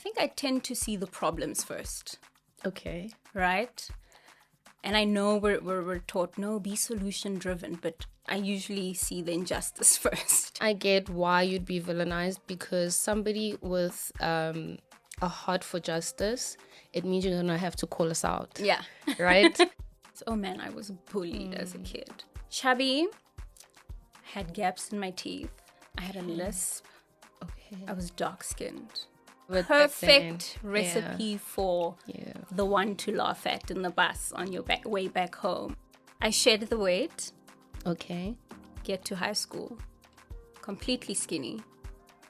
think I tend to see the problems first. Okay. Right? And I know we're taught, no, be solution driven, but I usually see the injustice first. I get why you'd be villainized, because somebody with a heart for justice, it means you're gonna have to call us out. Yeah. Right? Oh man, I was bullied as a kid. Chubby, had gaps in my teeth. I had a lisp. Okay. I was dark skinned. But Perfect then, recipe for Yeah. the one to laugh at in the bus on your way back home. I shed the weight, Okay. get to high school, completely skinny,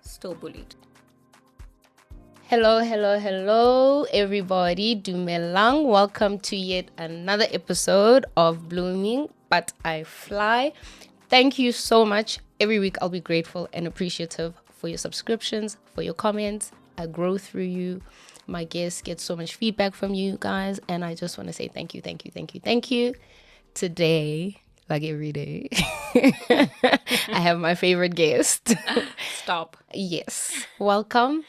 still bullied. Hello, everybody. Dumelang. Welcome to yet another episode of Blooming But I Fly. Thank you so much. Every week I'll be grateful and appreciative for your subscriptions, for your comments. I grow through you. My guests get so much feedback from you guys, and I just want to say thank you. Today, like every day, I have my favorite guest. Stop. Yes. Welcome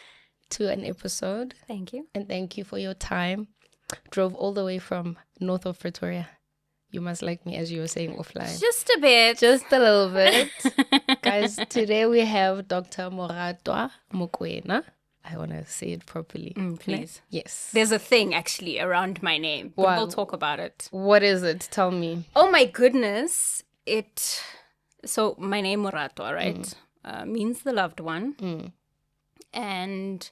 to an episode. Thank you. And thank you for your time. Drove all the way from north of Pretoria. You must like me, as you were saying offline. Just a bit. Just a little bit. Guys, today we have Dr. Moratoa Mokoena. I want to say it properly. Please. Yes. There's a thing actually around my name. But Wow. we'll talk about it. What is it? Tell me. Oh my goodness. So my name Moratoa, right? Means the loved one. And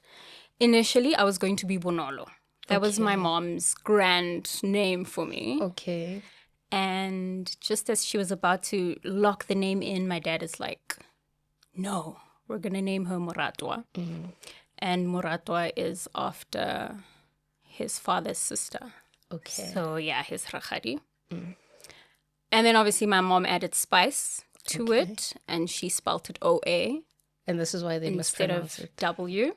initially I was going to be Bonolo. That was my mom's grand name for me. Okay. And just as she was about to lock the name in, my dad is like, no, we're going to name her Moratoa. And Moratoa is after his father's sister. Okay. So yeah, his Rakhadi. And then obviously my mom added spice to it, and she spelt it O-A And this is why they instead mispronounce of it. W.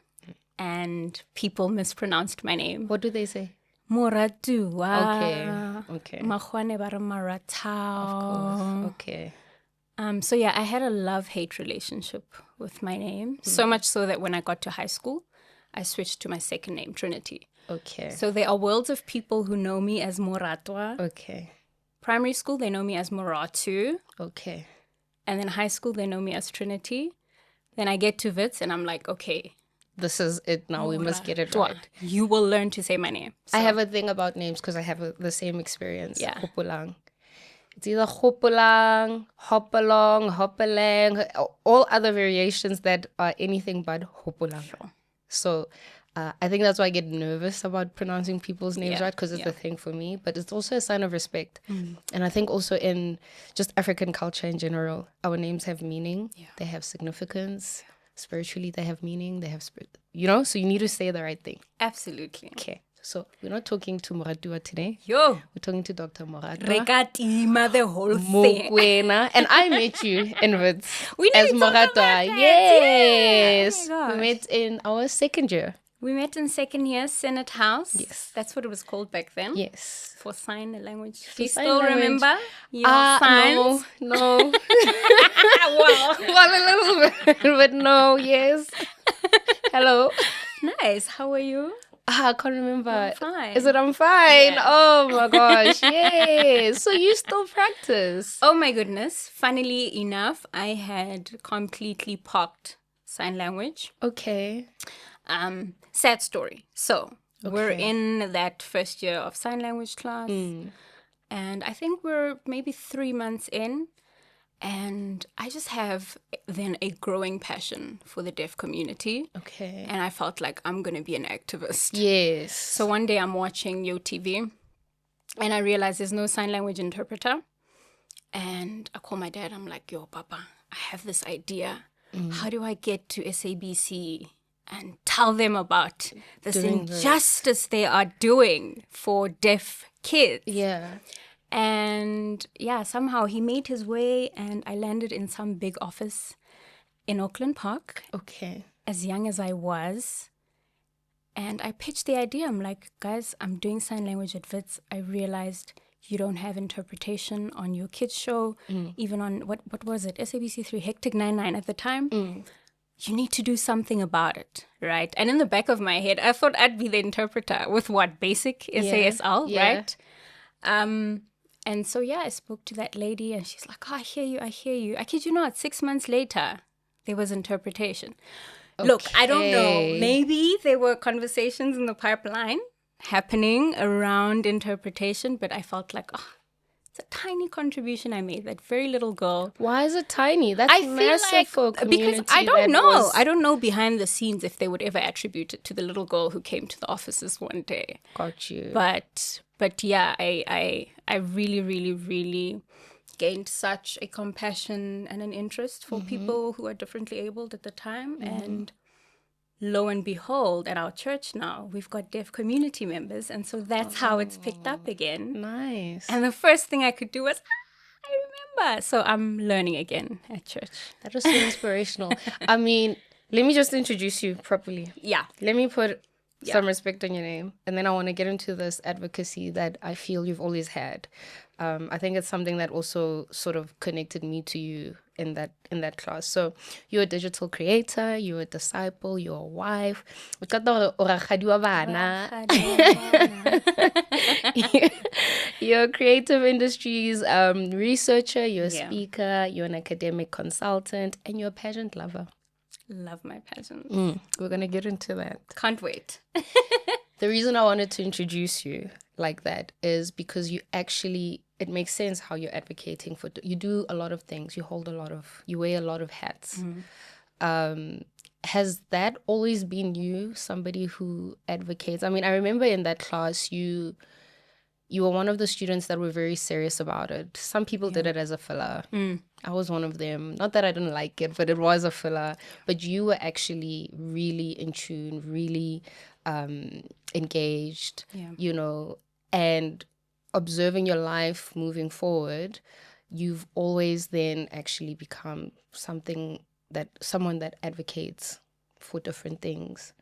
And people mispronounced my name. What do they say? Moratua. Okay. Makgwane ba re Maratao. Okay. So yeah, I had a love-hate relationship with my name. So much so that when I got to high school, I switched to my second name, Trinity. Okay. So there are worlds of people who know me as Moratoa. Okay. Primary school, they know me as Moratu. Okay. And then high school, they know me as Trinity. Then I get to Wits and I'm like, okay, This is it now. We must get it Moratoa. right. You will learn to say my name. I have a thing about names because I have the same experience. Yeah. Hopelang. It's either Hopelang, Hopalong, Hopelang, all other variations that are anything but Hopelang. So I think that's why I get nervous about pronouncing people's names right, because it's a thing for me. But it's also a sign of respect. And I think also in just African culture in general, our names have meaning. Yeah. They have significance. Spiritually, they have meaning. They have spirit. So you need to say the right thing. Absolutely. Okay. So we're not talking to Moratoa today. Yo. We're talking to Dr. Moratoa Rekatima, the whole thing. Mokoena. And I met you in Wits We need as to talk about Moratoa. that. Yes. Yeah. Oh my We gosh. met in our second year. We met in second year, Senate House. Yes. That's what it was called back then. Yes. For sign language. Do you sign still language. remember your signs? No. Wow. Well, a little bit, but no, yes. Hello. Nice. How are you? I can't remember. I'm fine. Is it I'm fine? Yeah. Oh my gosh, yes. So you still practice? Oh my goodness. Funnily enough, I had completely parked sign language. Okay. Sad story. So we're Okay. in that first year of sign language class. And I think we're maybe 3 months in. And I just have then a growing passion for the deaf community. Okay. And I felt like I'm going to be an activist. Yes. So one day I'm watching YoTV and I realize there's no sign language interpreter. And I call my dad. I'm like, yo, Papa, I have this idea. How do I get to SABC and tell them about this injustice they are doing for deaf kids? Yeah. And yeah, somehow he made his way and I landed in some big office in Auckland Park. Okay. As young as I was. And I pitched the idea. I'm like, guys, I'm doing sign language at Wits. I realized you don't have interpretation on your kids show, even on, what was it? SABC3, Hectic 99 at the time. you need to do something about it, right? And in the back of my head, I thought I'd be the interpreter with what? Basic SASL, Yeah. right? And so, I spoke to that lady and she's like, oh, I hear you. I kid you not, 6 months later, there was interpretation. Look, I don't know. Okay. Maybe there were conversations in the pipeline happening around interpretation, but I felt like, oh, it's a tiny contribution I made. That very little girl. Why is it tiny? That's massive for a community. Because I don't know. I don't know behind the scenes if they would ever attribute it to the little girl who came to the offices one day. Got you. But yeah, I really, really, really gained such a compassion and an interest for people who are differently abled at the time. And lo and behold, at our church now, we've got deaf community members. And so that's how it's picked up again. Nice. And the first thing I could do was, I remember. So I'm learning again at church. That is so inspirational. I mean, let me just introduce you properly. Yeah. Let me put some respect on your name. And then I want to get into this advocacy that I feel you've always had. I think it's something that also sort of connected me to you in that class. So you're a digital creator, you're a disciple, you're a wife. You're a creative industries researcher, you're a speaker, you're an academic consultant, and you're a pageant lover. Love my pageant. We're going to get into that. Can't wait. The reason I wanted to introduce you like that is because you actually, it makes sense how you're advocating for, you do a lot of things, you wear a lot of hats. Has that always been you, somebody who advocates? I mean, I remember in that class, you were one of the students that were very serious about it. Some people did it as a filler. I was one of them. Not that I didn't like it, but it was a filler. But you were actually really in tune, really engaged, and observing your life moving forward, you've always then actually become someone that advocates for different things.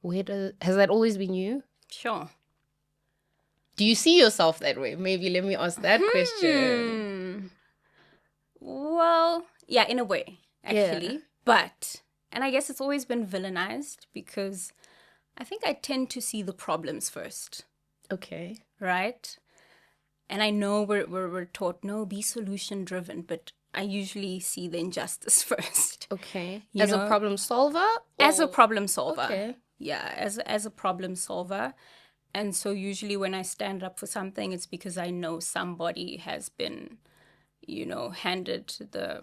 Has that always been you? Sure. Do you see yourself that way? Maybe let me ask that question. Well, yeah, in a way, actually. But, and I guess it's always been villainized because I think I tend to see the problems first. Okay. Right? And I know we're taught, no, be solution driven, but I usually see the injustice first. Okay. As a problem solver? As a problem solver. Okay. Yeah, as a problem solver. And so usually when I stand up for something, it's because I know somebody has been, handed the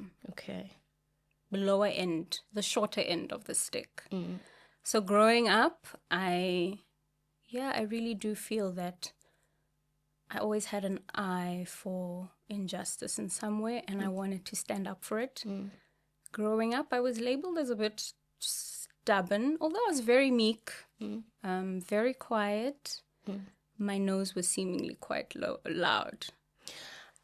lower end, the shorter end of the stick. So growing up, I really do feel that I always had an eye for injustice in some way, and I wanted to stand up for it. Growing up, I was labeled as a bit stubborn, although I was very meek, very quiet. My nose was seemingly quite loud.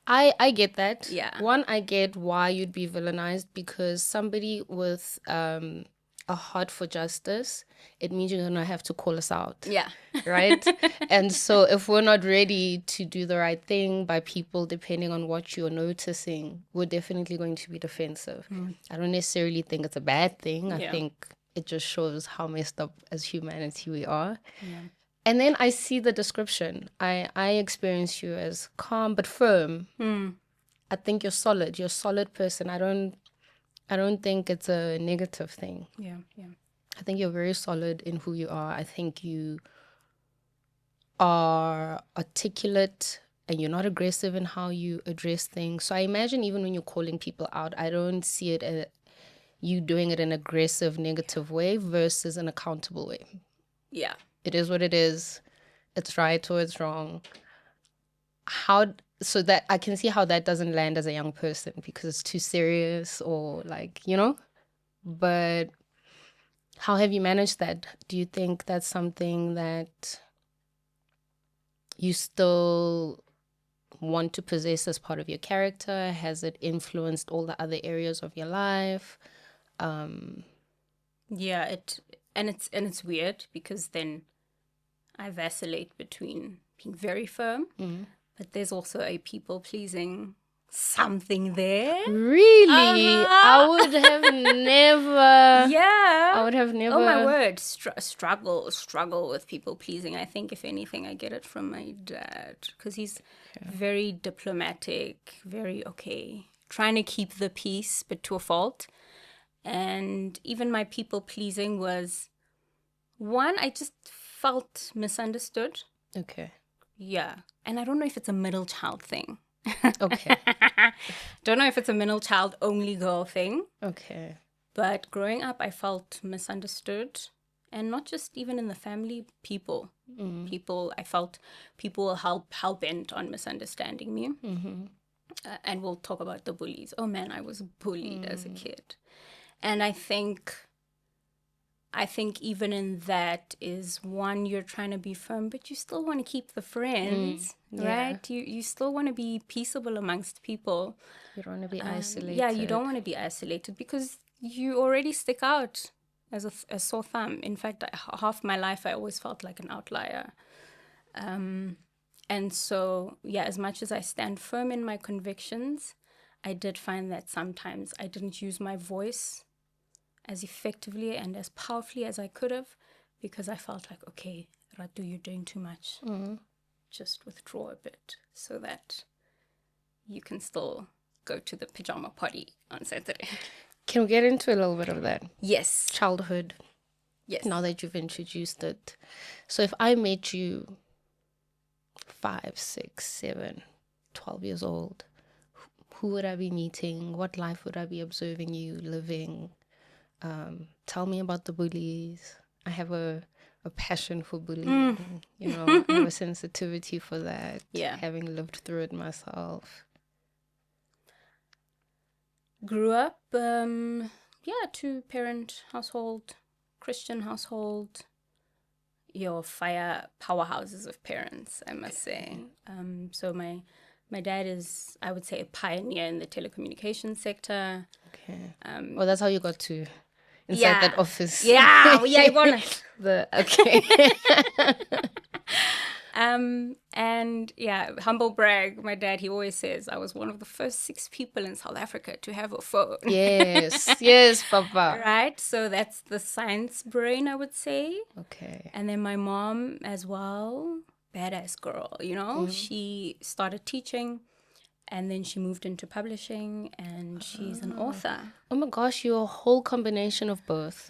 I get that. Yeah. One, I get why you'd be villainized, because somebody with a heart for justice, it means you're going to have to call us out. Yeah. Right? And so if we're not ready to do the right thing by people, depending on what you're noticing, we're definitely going to be defensive. I don't necessarily think it's a bad thing. I think it just shows how messed up as humanity we are. Yeah. And then I see the description. I experience you as calm but firm. I think you're solid. You're a solid person. I don't think it's a negative thing. Yeah. I think you're very solid in who you are. I think you are articulate and you're not aggressive in how you address things. So I imagine even when you're calling people out, I don't see it as you doing it in an aggressive, negative way versus an accountable way. Yeah. It is what it is. It's right or it's wrong. So that I can see how that doesn't land as a young person because it's too serious or but how have you managed that? Do you think that's something that you still want to possess as part of your character? Has it influenced all the other areas of your life? Yeah, it's weird because then I vacillate between being very firm, but there's also a people-pleasing something there. Really? I would have never. Yeah. I would have never. Oh my word. Struggle with people pleasing. I think if anything, I get it from my dad because he's very diplomatic, very okay, trying to keep the peace, but to a fault. And even my people pleasing was one, I just felt misunderstood. Okay. Yeah. And I don't know if it's a middle child thing. Okay. Don't know if it's a middle child only girl thing. Okay. But growing up, I felt misunderstood. And not just even in the family, people. I felt people were hell-bent on misunderstanding me. And we'll talk about the bullies. Oh man, I was bullied as a kid. And I think even in that is one, you're trying to be firm, but you still want to keep the friends, right? You still want to be peaceable amongst people. You don't want to be isolated. Yeah, you don't want to be isolated because you already stick out as a sore thumb. In fact, half my life, I always felt like an outlier. And so, yeah, as much as I stand firm in my convictions, I did find that sometimes I didn't use my voice as effectively and as powerfully as I could have because I felt like, okay, Ratu, you're doing too much. Just withdraw a bit so that you can still go to the pajama party on Saturday. Can we get into a little bit of that? Yes. Childhood. Yes. Now that you've introduced it. So if I met you 5, 6, 7, 12 years old, who would I be meeting? What life would I be observing you living? Tell me about the bullies. I have a passion for bullying. You know, I have a sensitivity for that. Yeah. Having lived through it myself. Grew up, 2-parent household, Christian household. Your fire powerhouses of parents, I must say. So my dad is, I would say, a pioneer in the telecommunications sector. Okay. Well, that's how you got to inside that office. Yeah, you want it. Okay. And yeah, humble brag. My dad, he always says, I was one of the first 6 people in South Africa to have a phone. Yes, Papa. Right? So that's the science brain, I would say. Okay. And then my mom as well, badass girl, you know? She started teaching and then she moved into publishing and she's an author. Oh my gosh, you're a whole combination of both.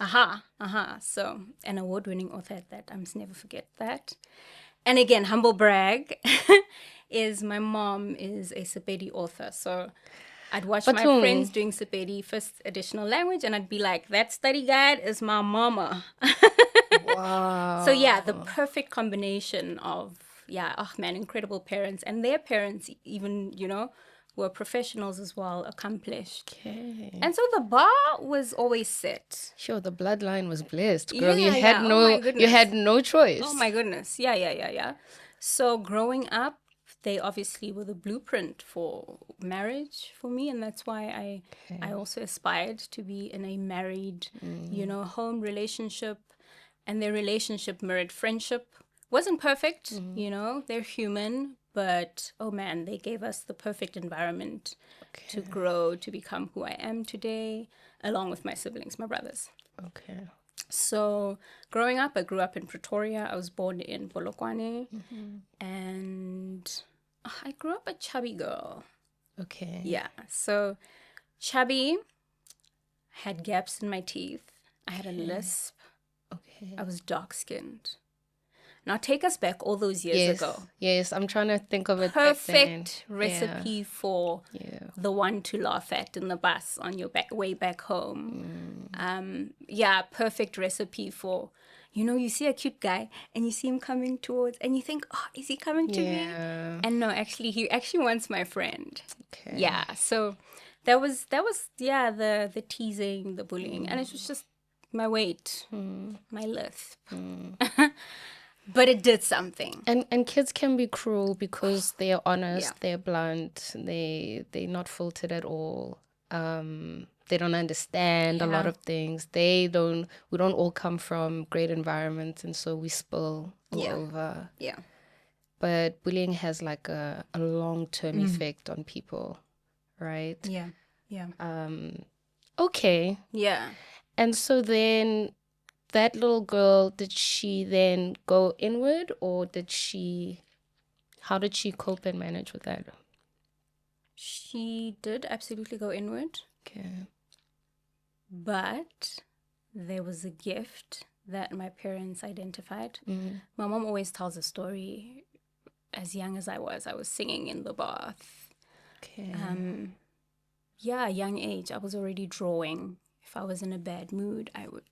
So an award-winning author at that. I must never forget that. And again, humble brag is my mom is a Sepedi author. So I'd watch my friends doing Sepedi first additional language and I'd be like, that study guide is my mama. Wow. So yeah, the perfect combination of, incredible parents and their parents even, were professionals as well, accomplished. Okay. And so the bar was always set. Sure, the bloodline was blessed, girl. You had no choice. Oh my goodness. Yeah. So growing up, they obviously were the blueprint for marriage for me, and that's why I also aspired to be in a married, home relationship, and their relationship mirrored friendship. Wasn't perfect, they're human, but oh man, they gave us the perfect environment to grow, to become who I am today, along with my siblings, my brothers. Okay. So growing up, I grew up in Pretoria. I was born in Polokwane, and I grew up a chubby girl. Okay. Yeah, so chubby, had gaps in my teeth. I had a lisp. Okay. I was dark-skinned. Now take us back all those years ago. Yes, I'm trying to think of it. Perfect recipe for the one to laugh at in the bus on your way back home. Perfect recipe for, you see a cute guy and you see him coming towards and you think, oh, is he coming to me? And no, actually, he actually wants my friend. Okay. Yeah, so that was the teasing, the bullying, and it was just my weight, my lisp. But it did something. And kids can be cruel because they are honest, they're blunt, they're not filtered at all. They don't understand a lot of things. We don't all come from great environments, and so we spill all over. Yeah. But bullying has like a long-term effect on people. right? Yeah. Yeah. Okay. Yeah. And so then that little girl, did she then go inward, or how did she cope and manage with that? She did absolutely go inward, Okay. but there was a gift that my parents identified. My mom always tells a story. As young as I was singing in the bath. Okay. Young age, I was already drawing. If I was in a bad mood, I would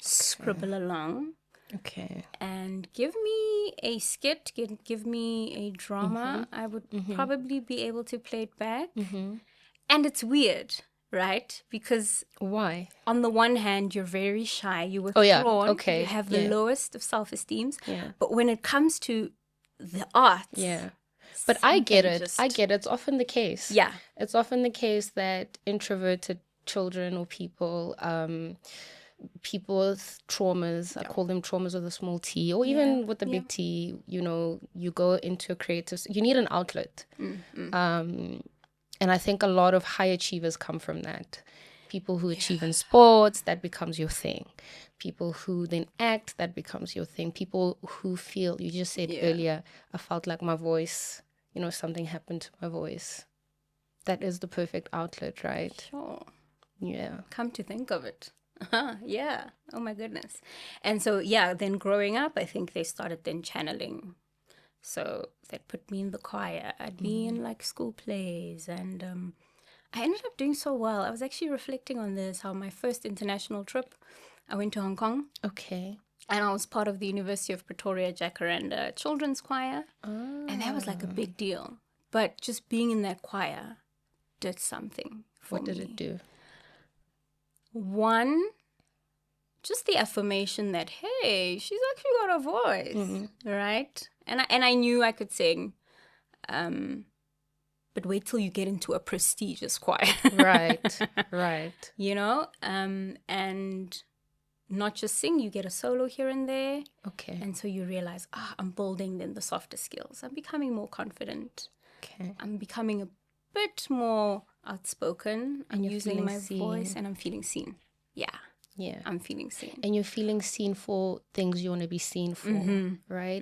scribble along. Okay. And give me a skit, give me a drama, I would probably be able to play it back. And it's weird, right? Because Why? on the one hand, you're very shy, you're Oh, yeah. withdrawn, Okay. you have the Yeah. lowest of self-esteems. Yeah. But when it comes to the arts, Yeah. But I get something it. just- I get it. It's often the case. Yeah. It's often the case that introverted children or people with traumas, I call them traumas with a small T, or even with a big T, you go into a creative, you need an outlet. And I think a lot of high achievers come from that. People who achieve in sports, that becomes your thing. People who then act, that becomes your thing. People who feel, you just said earlier, I felt like my voice, something happened to my voice. That is the perfect outlet, right? Sure. Yeah. Come to think of it. Yeah. Oh my goodness. And so, then growing up, I think they started then channeling. So that put me in the choir. I'd be in like school plays, and I ended up doing so well. I was actually reflecting on this, how my first international trip, I went to Hong Kong. Okay. And I was part of the University of Pretoria Jacaranda Children's Choir. And that was like a big deal. But just being in that choir did something for me. What did it do? One, just the affirmation that, hey, she's actually got a voice, right? And I knew I could sing, but wait till you get into a prestigious choir. Right. And not just sing, you get a solo here and there. Okay. And so you realize, I'm building then the softer skills. I'm becoming more confident. Okay. I'm becoming a bit more outspoken. I'm you're using feeling my voice, seen. and I'm feeling seen. Yeah. Yeah. I'm feeling seen. And you're feeling seen for things you want to be seen for, right?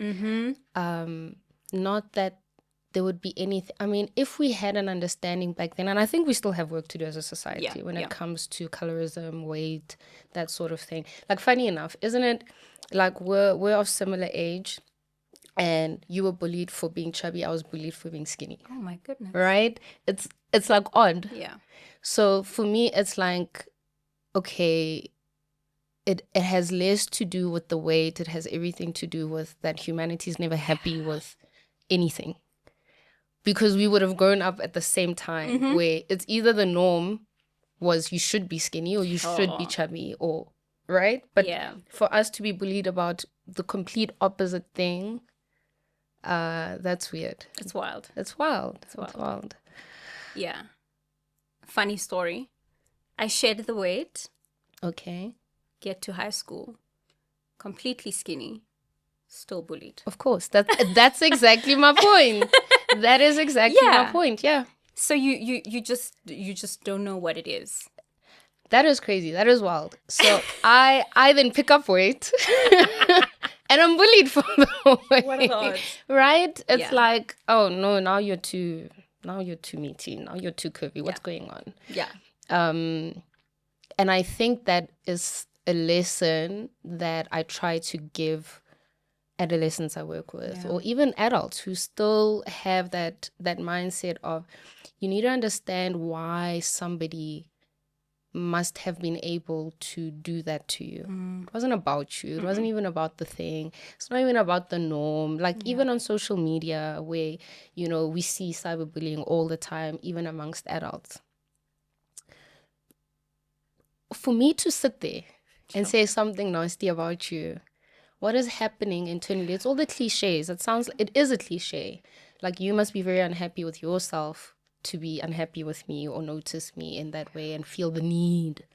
Not that there would be anything. I mean, if we had an understanding back then, and I think we still have work to do as a society when it comes to colorism, weight, that sort of thing. Like, funny enough, isn't it? Like, we're of similar age, and you were bullied for being chubby. I was bullied for being skinny. Oh my goodness. Right? It's like odd. Yeah. So for me, it's like, okay, it has less to do with the weight. It has everything to do with that humanity is never happy with anything. Because we would have grown up at the same time where it's either the norm was you should be skinny or you should be chubby, or right? But for us to be bullied about the complete opposite thing, that's weird. It's wild. It's wild. It's wild. Yeah. Funny story. I shed the weight. Okay. Get to high school. Completely skinny. Still bullied. Of course. That's exactly my point. That is exactly my point. Yeah. So you just don't know what it is. That is crazy. That is wild. So I then pick up weight and I'm bullied for the weight. What are the odds? Right? It's like, oh no, now you're too meaty. Now you're too curvy. What's going on? Yeah. And I think that is a lesson that I try to give adolescents I work with, or even adults who still have that mindset of, you need to understand why somebody must have been able to do that to you. It wasn't about you. It wasn't even about the thing. It's not even about the norm. Like even on social media where, we see cyberbullying all the time, even amongst adults. For me to sit there and say something nasty about you, what is happening internally? It's all the cliches. It is a cliche. Like, you must be very unhappy with yourself to be unhappy with me or notice me in that way and feel the need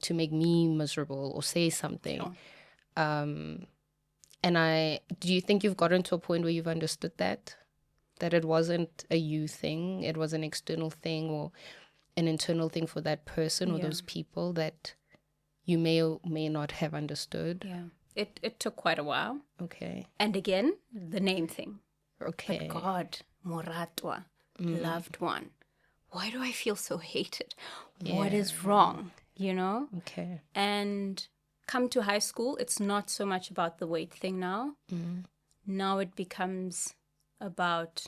to make me miserable or say something. Sure. Do you think you've gotten to a point where you've understood that? that it wasn't a you thing, it was an external thing or an internal thing for that person or those people that you may or may not have understood. Yeah. It took quite a while. Okay. And again, the name thing. Okay. But God, Moratoa, loved one. Why do I feel so hated? What is wrong? You know? Okay. And come to high school, it's not so much about the weight thing now. Now it becomes about,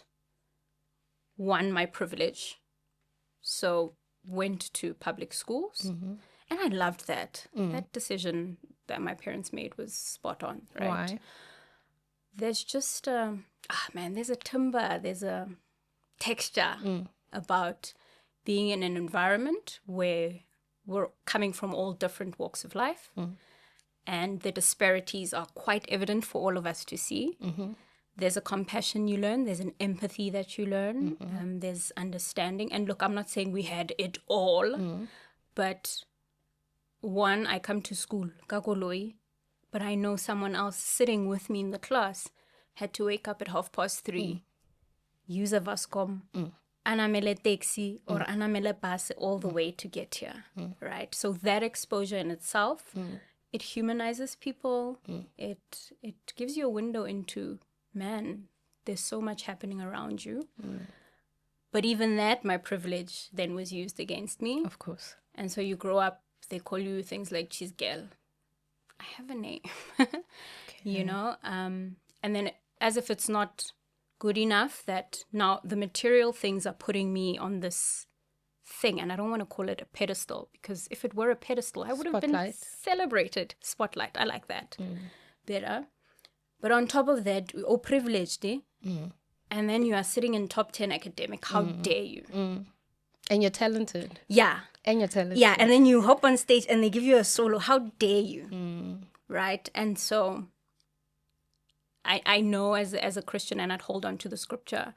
one, my privilege. So went to public schools. And I loved that. That decision that my parents made was spot on, right? Why? There's just, there's a timbre, there's a texture about being in an environment where we're coming from all different walks of life. And the disparities are quite evident for all of us to see. There's a compassion you learn. There's an empathy that you learn. There's understanding. And look, I'm not saying we had it all, but one, I come to school, kakoloi, but I know someone else sitting with me in the class had to wake up at 3:30, use a Vascom, anamele taxi or anamele bus all the way to get here, right? So that exposure in itself, it humanizes people. It gives you a window into, man, there's so much happening around you. But even that, my privilege then was used against me. Of course. And so you grow up, they call you things like cheese girl. I have a name, you know? And then as if it's not good enough that now the material things are putting me on this thing. And I don't want to call it a pedestal, because if it were a pedestal, I would have been celebrated. Spotlight, I like that better. But on top of that, oh, privileged, eh? And then you are sitting in top 10 academic. How dare you? And you're talented. Yeah. And you're talented. Yeah, and then you hop on stage and they give you a solo. How dare you? Right? And so I know as a Christian, and I'd hold on to the scripture,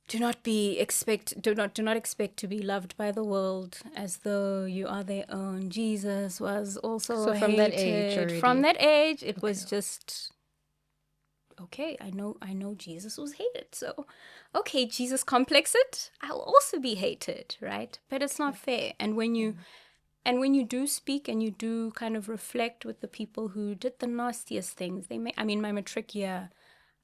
do not expect to be loved by the world as though you are their own. Jesus was also hated. From that age already. From that age, it was just, okay, I know Jesus was hated. So, okay, Jesus complex it, I'll also be hated, right? But it's not fair. And when you do speak and you do kind of reflect with the people who did the nastiest things, my matric year,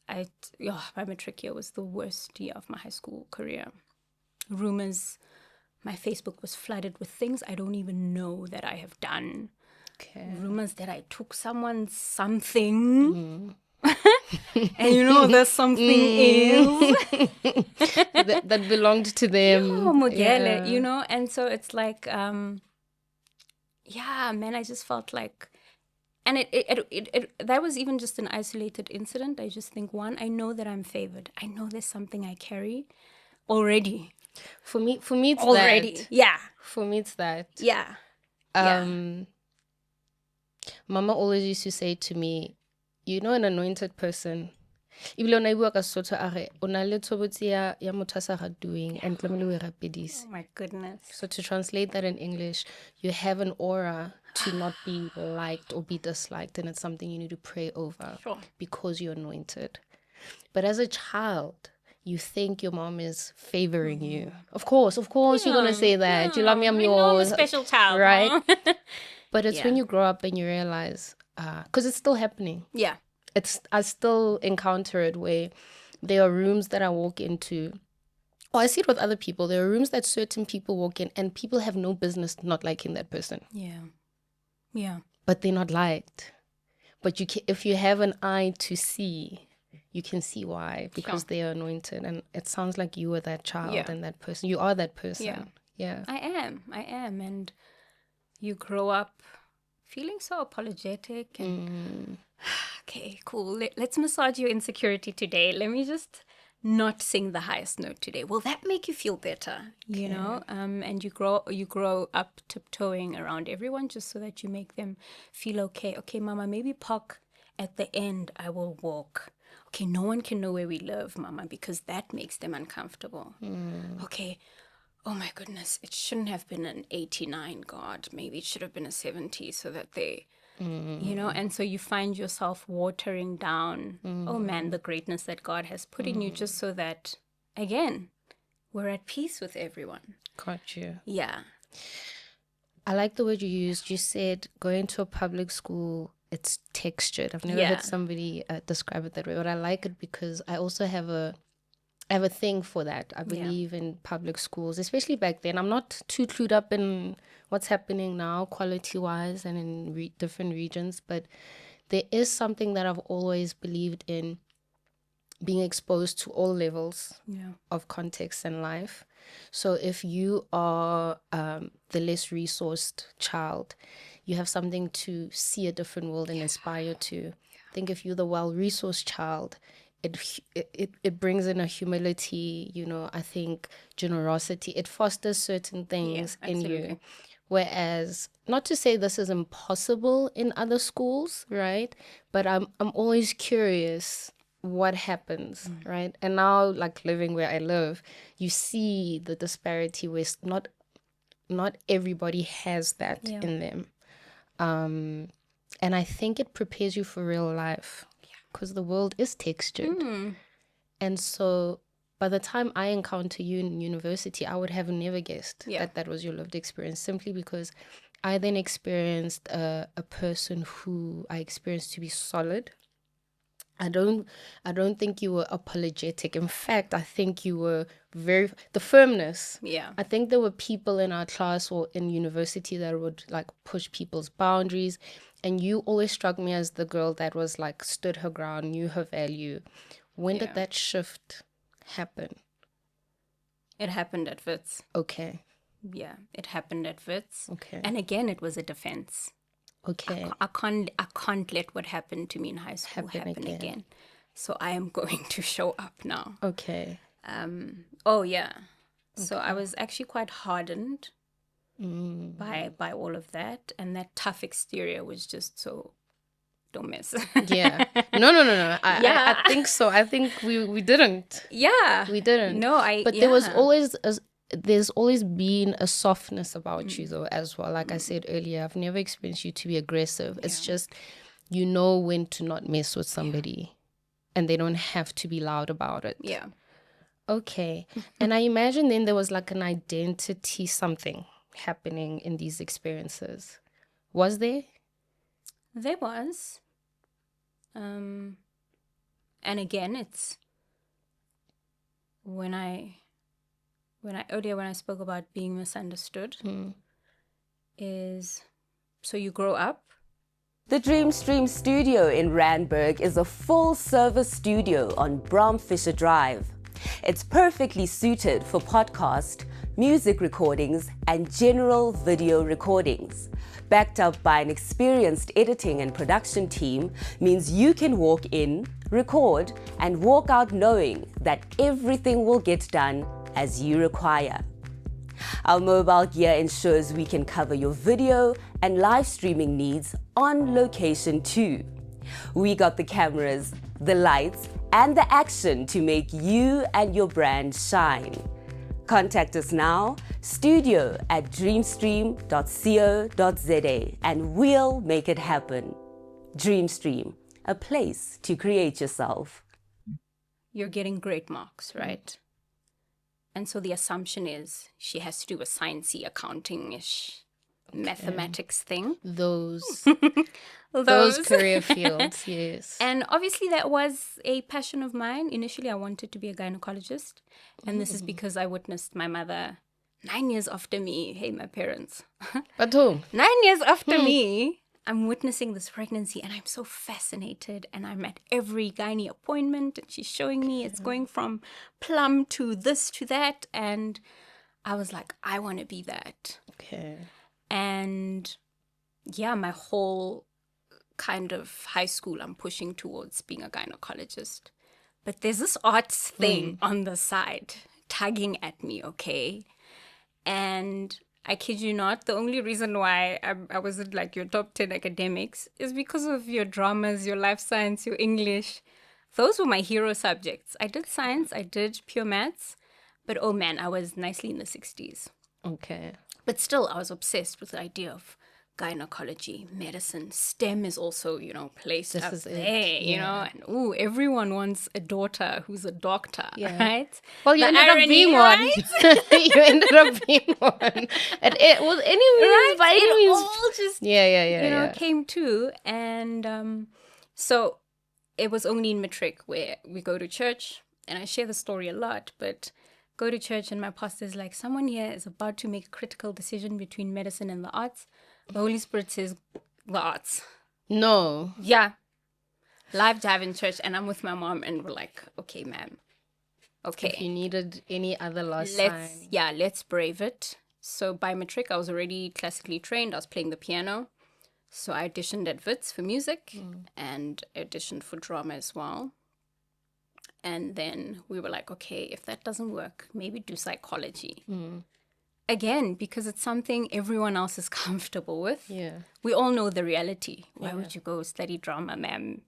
my matric year was the worst year of my high school career. Rumors, my Facebook was flooded with things I don't even know that I have done. Okay. Rumors that I took someone's something. And you know that something is that belonged to them. Oh, Mogele, you know. And so it's like, man, I just felt like, and it that was even just an isolated incident. I just think, one, I know that I'm favored. I know there's something I carry already. For me, it's already. That. Yeah. For me, it's that. Yeah. Mama always used to say to me, you know, an anointed person. Oh my goodness. So to translate that in English, you have an aura to not be liked or be disliked, and it's something you need to pray over because you're anointed. But as a child, you think your mom is favoring you. Of course, you're going to say that. You love me, I'm yours. I'm a special child. Right? But it's when you grow up and you realize, because it's still happening. Yeah. I still encounter it where there are rooms that I walk into, or I see it with other people. There are rooms that certain people walk in and people have no business not liking that person. Yeah. Yeah. But they're not liked. But if you have an eye to see, you can see why, because they are anointed. And it sounds like you are that child and that person. You are that person. Yeah. I am. And you grow up feeling so apologetic and okay, cool. Let's massage your insecurity today. Let me just not sing the highest note today. Will that make you feel better? You know? And you grow up tiptoeing around everyone just so that you make them feel okay. Okay, mama, maybe park at the end. I will walk. Okay, no one can know where we live, mama, because that makes them uncomfortable. Okay. Oh my goodness, it shouldn't have been an 89, God. Maybe it should have been a 70 so that they you know, and so you find yourself watering down, oh man, the greatness that God has put in you, just so that, again, we're at peace with everyone. Got you. Yeah. I like the word you used. You said going to a public school, it's textured. I've never Yeah. heard somebody describe it that way, but I like it because I also have a thing for that. I believe in public schools, especially back then. I'm not too clued up in what's happening now, quality-wise, and in different regions, but there is something that I've always believed in, being exposed to all levels of context in life. So if you are the less resourced child, you have something to see a different world and aspire to. I think if you're the well-resourced child, it brings in a humility, you know, I think generosity. It fosters certain things in you. Whereas, not to say this is impossible in other schools, right? But I'm always curious what happens, right? And now, like living where I live, you see the disparity where not everybody has that in them. And I think it prepares you for real life because the world is textured. And so by the time I encounter you in university, I would have never guessed that was your lived experience, simply because I then experienced a person who I experienced to be solid. I don't think you were apologetic. In fact, I think you were the firmness. Yeah. I think there were people in our class or in university that would like push people's boundaries. And you always struck me as the girl that was like stood her ground, knew her value. When did that shift happen? It happened at Wits. Okay. Yeah, it happened at Wits. Okay. And again, it was a defense. Okay. I can't let what happened to me in high school happen again. So I am going to show up now. Okay. Oh yeah. So I was actually quite hardened by all of that, and that tough exterior was just so, don't mess. Yeah. No. I think so. I think we didn't. Yeah. We didn't. No, But there was always there's always been a softness about you though as well. Like I said earlier, I've never experienced you to be aggressive. It's just you know when to not mess with somebody and they don't have to be loud about it. Yeah. Okay. And I imagine then there was like an identity something happening in these experiences. Was there? There was. And again, it's when I spoke about being misunderstood, is so you grow up. The Dream Stream studio in Randburg is a full-service studio on Bromfisher Drive. It's perfectly suited for podcast, music recordings, and general video recordings. Backed up by an experienced editing and production team means you can walk in, record, and walk out knowing that everything will get done as you require. Our mobile gear ensures we can cover your video and live streaming needs on location too. We got the cameras, the lights, and the action to make you and your brand shine. Contact us now, studio@dreamstream.co.za, and we'll make it happen. Dreamstream, a place to create yourself. You're getting great marks, right? And so the assumption is she has to do a sciencey, accounting-ish, mathematics thing. Those career fields, yes. And obviously that was a passion of mine. Initially, I wanted to be a gynecologist. And this is because I witnessed my mother 9 years after me. Hey, my parents. But who? 9 years after me, I'm witnessing this pregnancy and I'm so fascinated. And I'm at every gynae appointment and she's showing me it's going from plum to this to that. And I was like, I want to be that. Okay. And yeah, my whole kind of high school, I'm pushing towards being a gynecologist. But there's this arts thing on the side tugging at me, okay? And I kid you not, the only reason why I wasn't like your top 10 academics is because of your dramas, your life science, your English. Those were my hero subjects. I did science, I did pure maths, but oh man, I was nicely in the 60s. Okay. But still, I was obsessed with the idea of gynecology, medicine, STEM is also, you know, placed This up is it, there, you know, and everyone wants a daughter who's a doctor, right? Well, you The ended up irony, being right? one. You ended up being one. And it was any means, Right? by any It means. all just, Yeah. you know, came to. And so it was only in matric where we go to church, and I share the story a lot, but go to church and my pastor's like, someone here is about to make a critical decision between medicine and the arts. The Holy Spirit says the arts. No. Yeah. Live dive in church, and I'm with my mom, and we're like, okay, ma'am. Okay. If you needed any other last sign. Let's brave it. So by matric, I was already classically trained. I was playing the piano. So I auditioned at Wits for music and auditioned for drama as well. And then we were like, okay, if that doesn't work, maybe do psychology. Again, because it's something everyone else is comfortable with. Yeah. We all know the reality. Why would you go study drama, ma'am?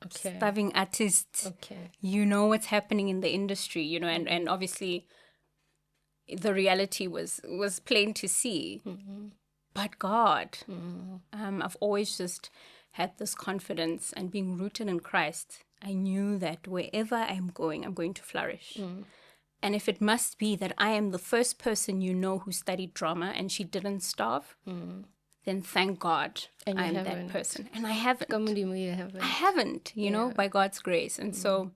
Okay. Starving artists. Okay. You know what's happening in the industry, you know, and obviously the reality was plain to see. But God, I've always just had this confidence, and being rooted in Christ, I knew that wherever I'm going to flourish. And if it must be that I am the first person you know who studied drama and she didn't starve, then thank God And you I'm haven't. that person. And I haven't. I haven't, you know, by God's grace. And so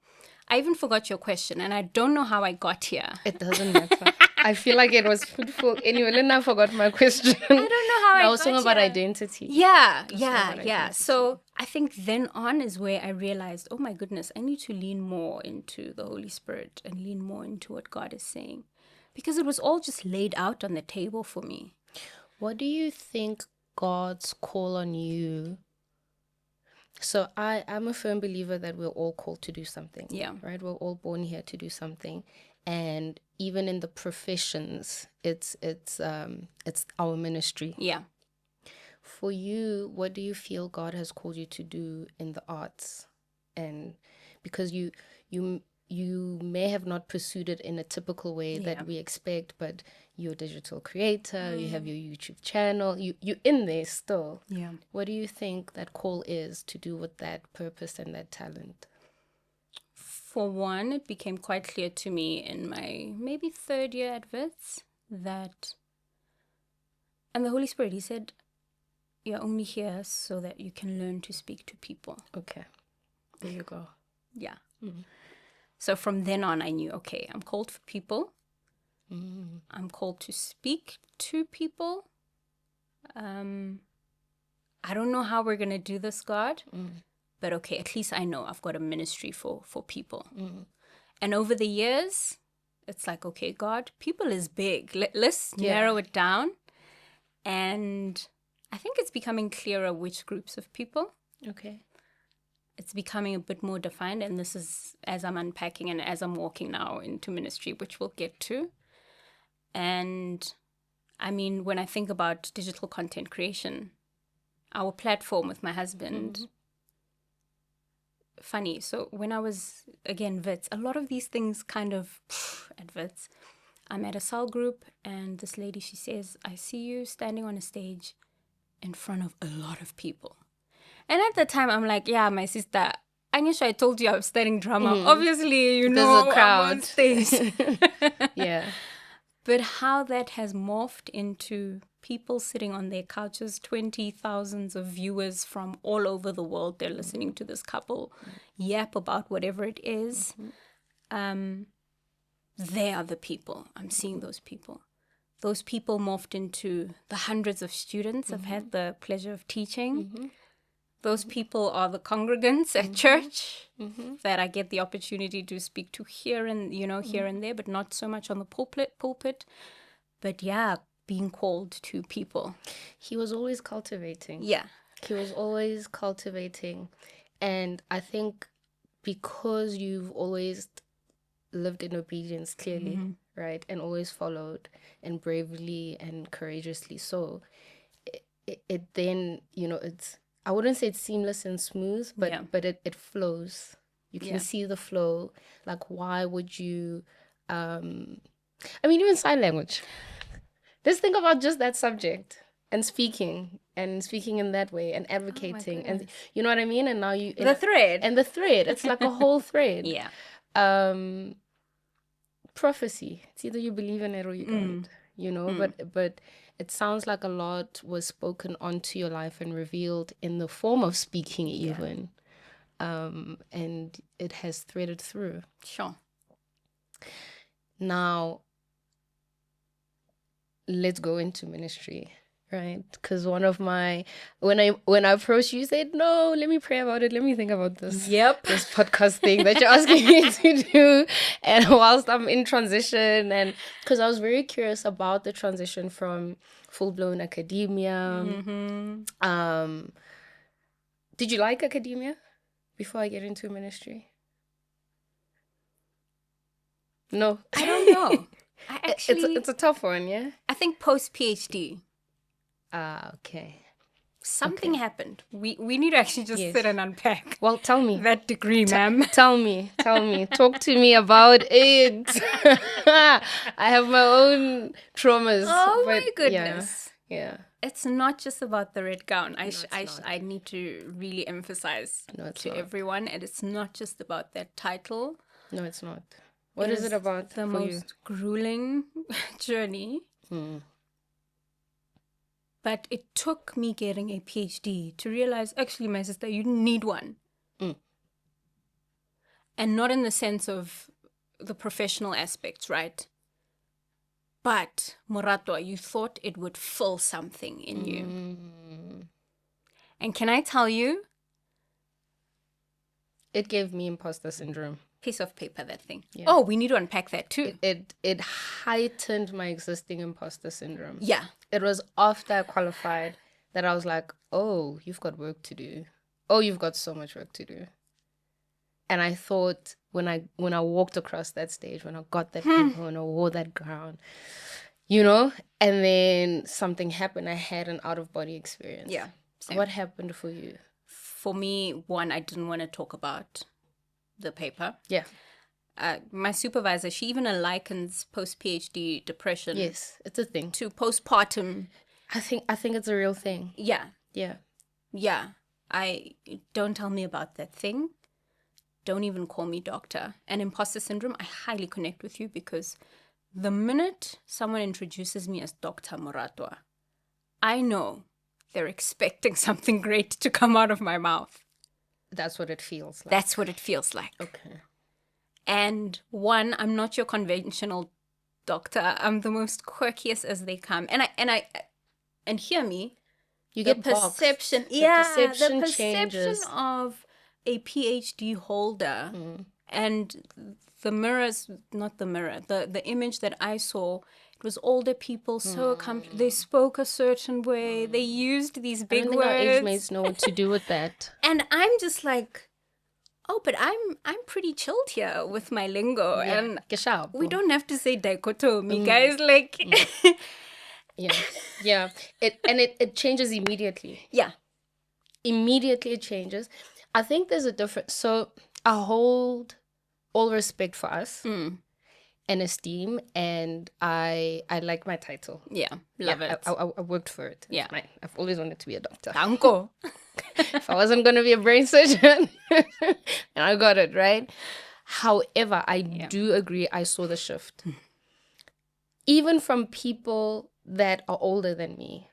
I even forgot your question, and I don't know how I got here. It doesn't matter. I feel like it was fruitful. Anyway, then I forgot my question. I don't know how I was talking about identity. Yeah. So I think then on is where I realized, oh my goodness, I need to lean more into the Holy Spirit and lean more into what God is saying, because it was all just laid out on the table for me. What do you think God's call on you? So I'm a firm believer that we're all called to do something. Yeah. Right? We're all born here to do something. And even in the professions, it's our ministry. Yeah. For you, what do you feel God has called you to do in the arts? And because you may have not pursued it in a typical way that we expect, but you're a digital creator, you have your YouTube channel, you're in there still. Yeah. What do you think that call is to do with that purpose and that talent? For one, it became quite clear to me in my maybe third year at Wits that, and the Holy Spirit, he said, you're only here so that you can learn to speak to people. Okay. There you go. Yeah. So from then on, I knew, okay, I'm called for people. I'm called to speak to people. I don't know how we're going to do this, God, but okay, at least I know I've got a ministry for people. And over the years, it's like, okay, God, people is big. Let's narrow it down. And I think it's becoming clearer which groups of people. Okay. It's becoming a bit more defined, and this is as I'm unpacking and as I'm walking now into ministry, which we'll get to. And I mean, when I think about digital content creation, our platform with my husband, funny. So when I was, again, Wits, a lot of these things kind of, at Wits, I'm at a cell group, and this lady, she says, I see you standing on a stage in front of a lot of people. And at the time, I'm like, yeah, my sister, I guess I told you I was studying drama. Obviously, you know, There's a crowd. I'm on stage. Yeah. But how that has morphed into people sitting on their couches, 20,000 of viewers from all over the world, they're listening to this couple yap about whatever it is. They are the people. I'm seeing those people. Those people morphed into the hundreds of students I've had the pleasure of teaching. Those people are the congregants at church that I get the opportunity to speak to here and there, but not so much on the pulpit. But yeah, being called to people. He was always cultivating. Yeah. He was always cultivating. And I think because you've always lived in obedience, clearly, right? And always followed, and bravely and courageously so, it then, it's, I wouldn't say it's seamless and smooth, but it flows. You can see the flow. Like, why would you, even sign language. Just think about just that subject and speaking. and speaking in that way and advocating, and you know what I mean. And now you The thread. and the thread. It's like a whole thread. Yeah. Prophecy. It's either you believe in it or you don't. You know, but it sounds like a lot was spoken onto your life and revealed in the form of speaking, even. And it has threaded through. Sure. Now, let's go into ministry, right? Because one of my when I approached you, said, no, let me pray about it. Let me think about this. Yep. This podcast thing that you're asking me to do, and whilst I'm in transition, and because I was very curious about the transition from full blown academia. Did you like academia before I get into ministry? No, I don't know. I actually, it's a tough one, yeah. I think post PhD, Okay. something happened. We need to actually just sit and unpack Well, tell me. that degree, ma'am. Tell me. Talk to me about it. I have my own traumas. Oh but my goodness. Yeah. It's not just about the red gown. I need to really emphasize to everyone, and it's not just about that title. No, it's not. What is it about the for most grueling journey. But it took me getting a PhD to realize, actually, my sister, you need one. And not in the sense of the professional aspects, right? But, Moratoa, you thought it would fill something in you. And can I tell you? It gave me imposter syndrome. Piece of paper, that thing. Yeah. Oh, we need to unpack that too. It heightened my existing imposter syndrome. Yeah. It was after I qualified that I was like, oh, you've got work to do. Oh, you've got so much work to do. And I thought when I walked across that stage, when I got that paper, when I wore that gown, you know, and then something happened. I had an out-of-body experience. Yeah. Same. What happened for you? For me, one, I didn't want to talk about the paper. Yeah. My supervisor, she even likens post-PhD depression. Yes, it's a thing. To postpartum. I think it's a real thing. Yeah. Yeah. Yeah. Don't tell me about that thing. Don't even call me doctor. And imposter syndrome, I highly connect with you because the minute someone introduces me as Dr. Moratoa, I know they're expecting something great to come out of my mouth. That's what it feels like. That's what it feels like. Okay. And one, I'm not your conventional doctor. I'm the most quirkiest as they come. And hear me. You The get boxed. perception, The perception the changes. perception of a PhD holder and the mirrors, not the mirror, the image that I saw, it was older people, so accomplished. They spoke a certain way. They used these big I don't think words. our age mates know what to do with that. And I'm just like, oh, but I'm pretty chilled here with my lingo. Yeah. And Geshapo. we don't have to say dichotomy, guys. Like, Yeah. It changes immediately. yeah. Immediately it changes. I think there's a difference. So I hold all respect for us and esteem, and I like my title. Yeah, love it. I worked for it. It's Yeah. mine. I've always wanted to be a doctor. Danko. If I wasn't going to be a brain surgeon, and I got it, right? However, I do agree I saw the shift. Even from people that are older than me.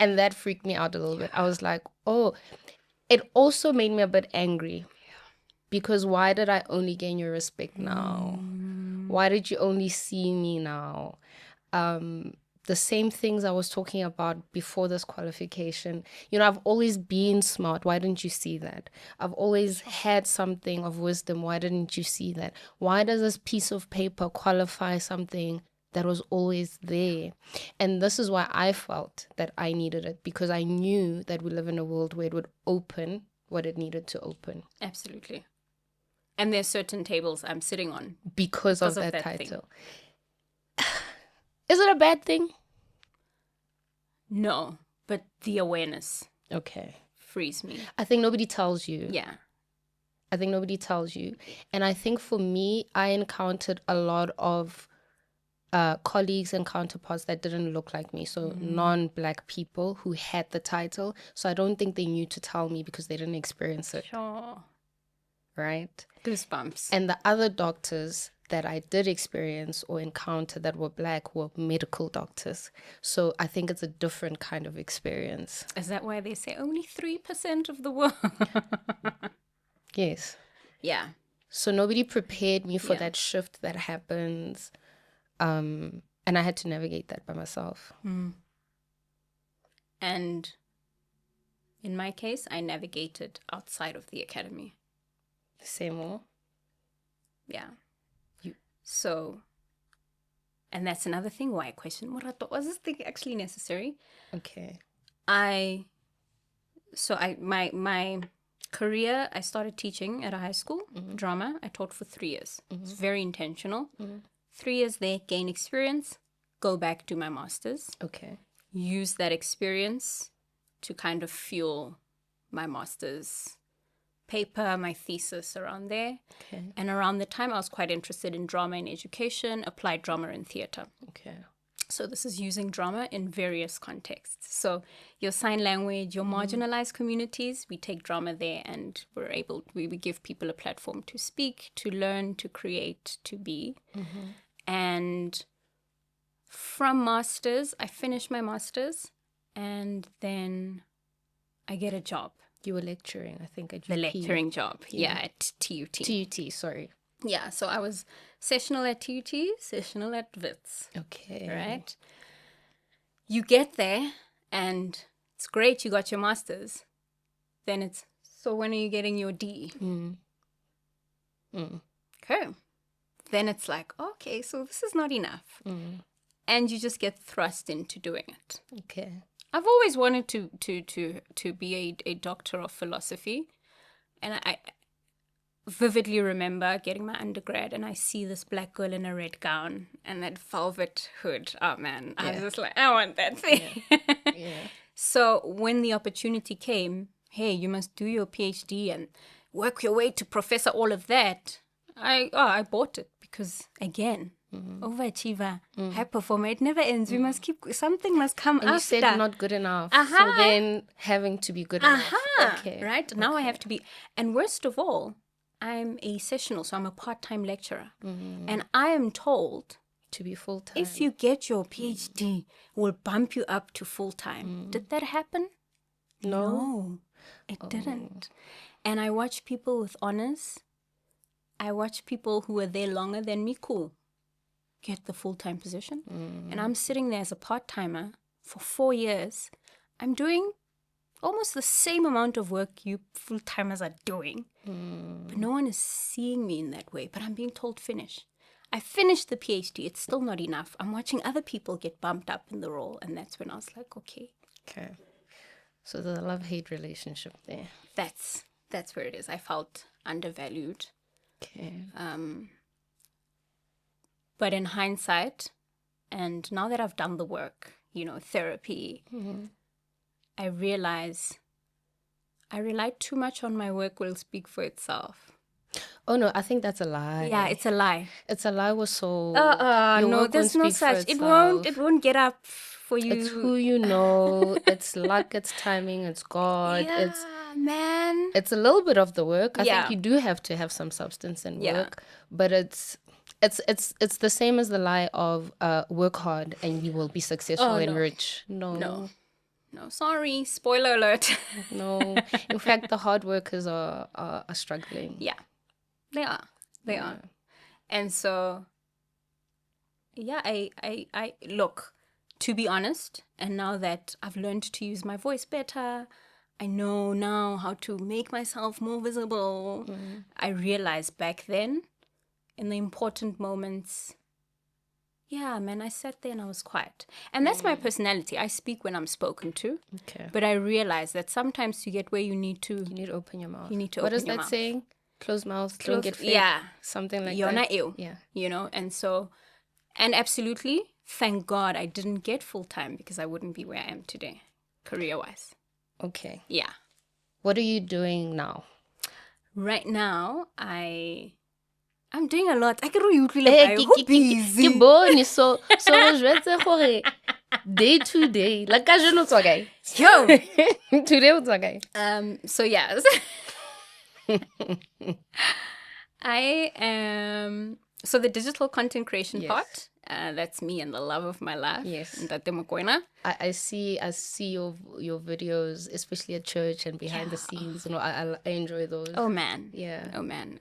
And that freaked me out a little bit. I was like, oh, it also made me a bit angry. Because why did I only gain your respect now? Why did you only see me now? The same things I was talking about before this qualification. You know, I've always been smart. Why didn't you see that? I've always had something of wisdom. Why didn't you see that? Why does this piece of paper qualify something that was always there? And this is why I felt that I needed it, because I knew that we live in a world where it would open what it needed to open. Absolutely. And there's certain tables I'm sitting on. Because of that thing. title. Is it a bad thing? No, but the awareness Okay. frees me. I think nobody tells you. Yeah. I think nobody tells you. And I think for me, I encountered a lot of colleagues and counterparts that didn't look like me. So non-black people who had the title. So I don't think they knew to tell me because they didn't experience it. Sure. Right? Goosebumps. And the other doctors that I did experience or encounter that were black were medical doctors. So I think it's a different kind of experience. Is that why they say only 3% of the world? Yes. Yeah. So nobody prepared me for Yeah. that shift that happens. And I had to navigate that by myself. And in my case, I navigated outside of the academy. Same more. Yeah. So, and that's another thing why I question, Moratoa, was this thing actually necessary? Okay. My career, I started teaching at a high school, drama. I taught for 3 years. It's very intentional. 3 years there, gain experience, go back, do my master's, Okay. use that experience to kind of fuel my master's paper, my thesis around there. Okay. And around the time, I was quite interested in drama in education, applied drama in theater. Okay. So this is using drama in various contexts. So your sign language, your marginalized communities, we take drama there and we give people a platform to speak, to learn, to create, to be. And from masters, I finished my masters and then I get a job. You were lecturing, I think, at The UP. lecturing job, at TUT. TUT, sorry. Yeah, so I was sessional at TUT, sessional at WITS, Okay. right? You get there and it's great, you got your master's. Then it's, so when are you getting your D? Okay. Then it's like, okay, so this is not enough. And you just get thrust into doing it. Okay. I've always wanted to be a doctor of philosophy. And I vividly remember getting my undergrad and I see this black girl in a red gown and that velvet hood. Oh, man. I was just like, I want that thing. Yeah. So when the opportunity came, hey, you must do your PhD and work your way to professor, all of that, I bought it because, again, overachiever, high performer, it never ends. We must keep, something must come And after. you said not good enough. So then having to be good enough. Okay. Right? Now I have to be. And worst of all, I'm a sessional, so I'm a part-time lecturer. And I am told, To be full-time. if you get your PhD, we'll bump you up to full-time. Did that happen? No, it didn't. And I watch people with honors. I watch people who are there longer than me, cool, get the full-time position. And I'm sitting there as a part-timer for 4 years. I'm doing almost the same amount of work you full-timers are doing. But no one is seeing me in that way. But I'm being told finish. I finished the PhD. It's still not enough. I'm watching other people get bumped up in the role. And that's when I was like, okay. Okay. So there's a love-hate relationship there. That's where it is. I felt undervalued. Okay. But in hindsight, and now that I've done the work, therapy, I realize I relied too much on my work will speak for itself. Oh, no, I think that's a lie. Yeah, it's a lie. It's a lie was so... your No, work there's won't no speak for such. It itself. won't get up for you. It's who you know. It's luck, it's timing, it's God. Yeah, man. It's a little bit of the work. I Yeah. think you do have to have some substance and Yeah. work. But it's the same as the lie of work hard and you will be successful and no. rich. No, sorry. Spoiler alert. No. In fact, the hard workers are struggling. Yeah, they are. They are. And so, yeah, I look, to be honest, and now that I've learned to use my voice better, I know now how to make myself more visible. I realized back then, in the important moments, yeah, man, I sat there and I was quiet. And that's my personality. I speak when I'm spoken to. Okay. But I realize that sometimes you get where you need to. You need to open your mouth. You need to What open is your that mouth. saying? Closed mouths don't get fed. Yeah. Something like You're that. not ill. Yeah. And so, and absolutely, thank God I didn't get full-time because I wouldn't be where I am today, career-wise. Okay. Yeah. What are you doing now? Right now, I I'm doing a lot. I can really busy. Ke bone so re jwetse gore day to day like ka jeno tswa kae Yo. today o tswa kae So yes. I am so the digital content creation Yes. part. That's me and the love of my life. Yes. Moratoa Mokoena. I see your videos, especially at church and behind the scenes. I enjoy those. Oh man. Yeah. Oh man.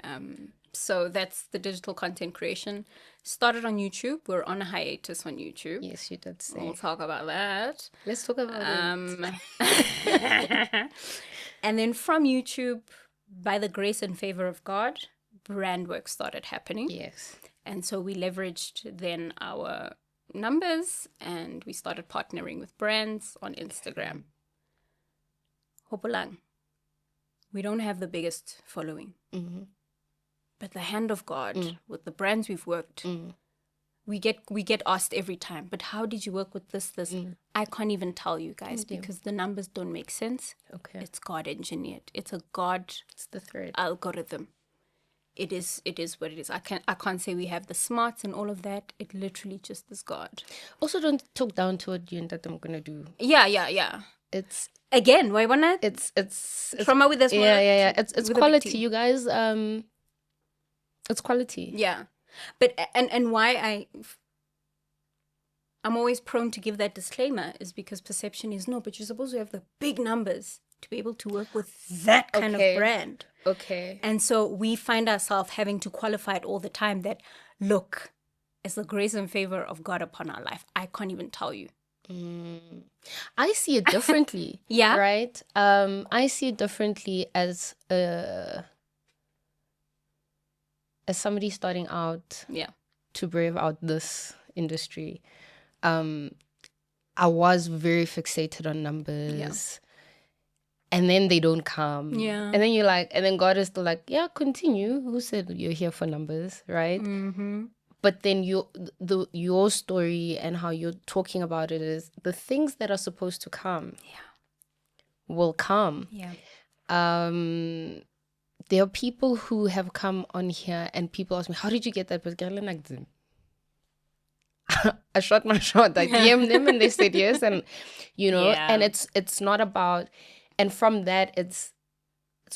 So that's the digital content creation. Started on YouTube. We're on a hiatus on YouTube. Yes, you did say. We'll talk about that. Let's talk about it. And then from YouTube, by the grace and favor of God, brand work started happening. Yes. And so we leveraged then our numbers and we started partnering with brands on Instagram. Hopolang. We don't have the biggest following. Mm-hmm. But the hand of God, with the brands we've worked, we get asked every time, but how did you work with this? I can't even tell you guys because the numbers don't make sense. Okay. It's God engineered. It's a God It's the thread. algorithm. It is what it is. I can't say we have the smarts and all of that. It literally just is God. Also, don't talk down to what you and that I'm gonna do. Yeah. It's Again, why wanna it's trauma with this? yeah. It's with a big quality, T. you guys. It's quality. Yeah, but and why I'm always prone to give that disclaimer is because perception is no, but you're supposed to have the big numbers to be able to work with that kind of brand. Okay. And so we find ourselves having to qualify it all the time that, look, it's the grace and favor of God upon our life. I can't even tell you. I see it differently. Yeah. Right? I see it differently as somebody starting out to brave out this industry. I was very fixated on numbers. And then they don't come. Yeah. And then you're like, and then God is still like, yeah, continue. Who said you're here for numbers, right? Mm-hmm. But then your story and how you're talking about it is the things that are supposed to come will come. Yeah. There are people who have come on here and people ask me, how did you get that? But I shot my shot. I DM'd them and they said yes. And, and it's not about, and from that, it's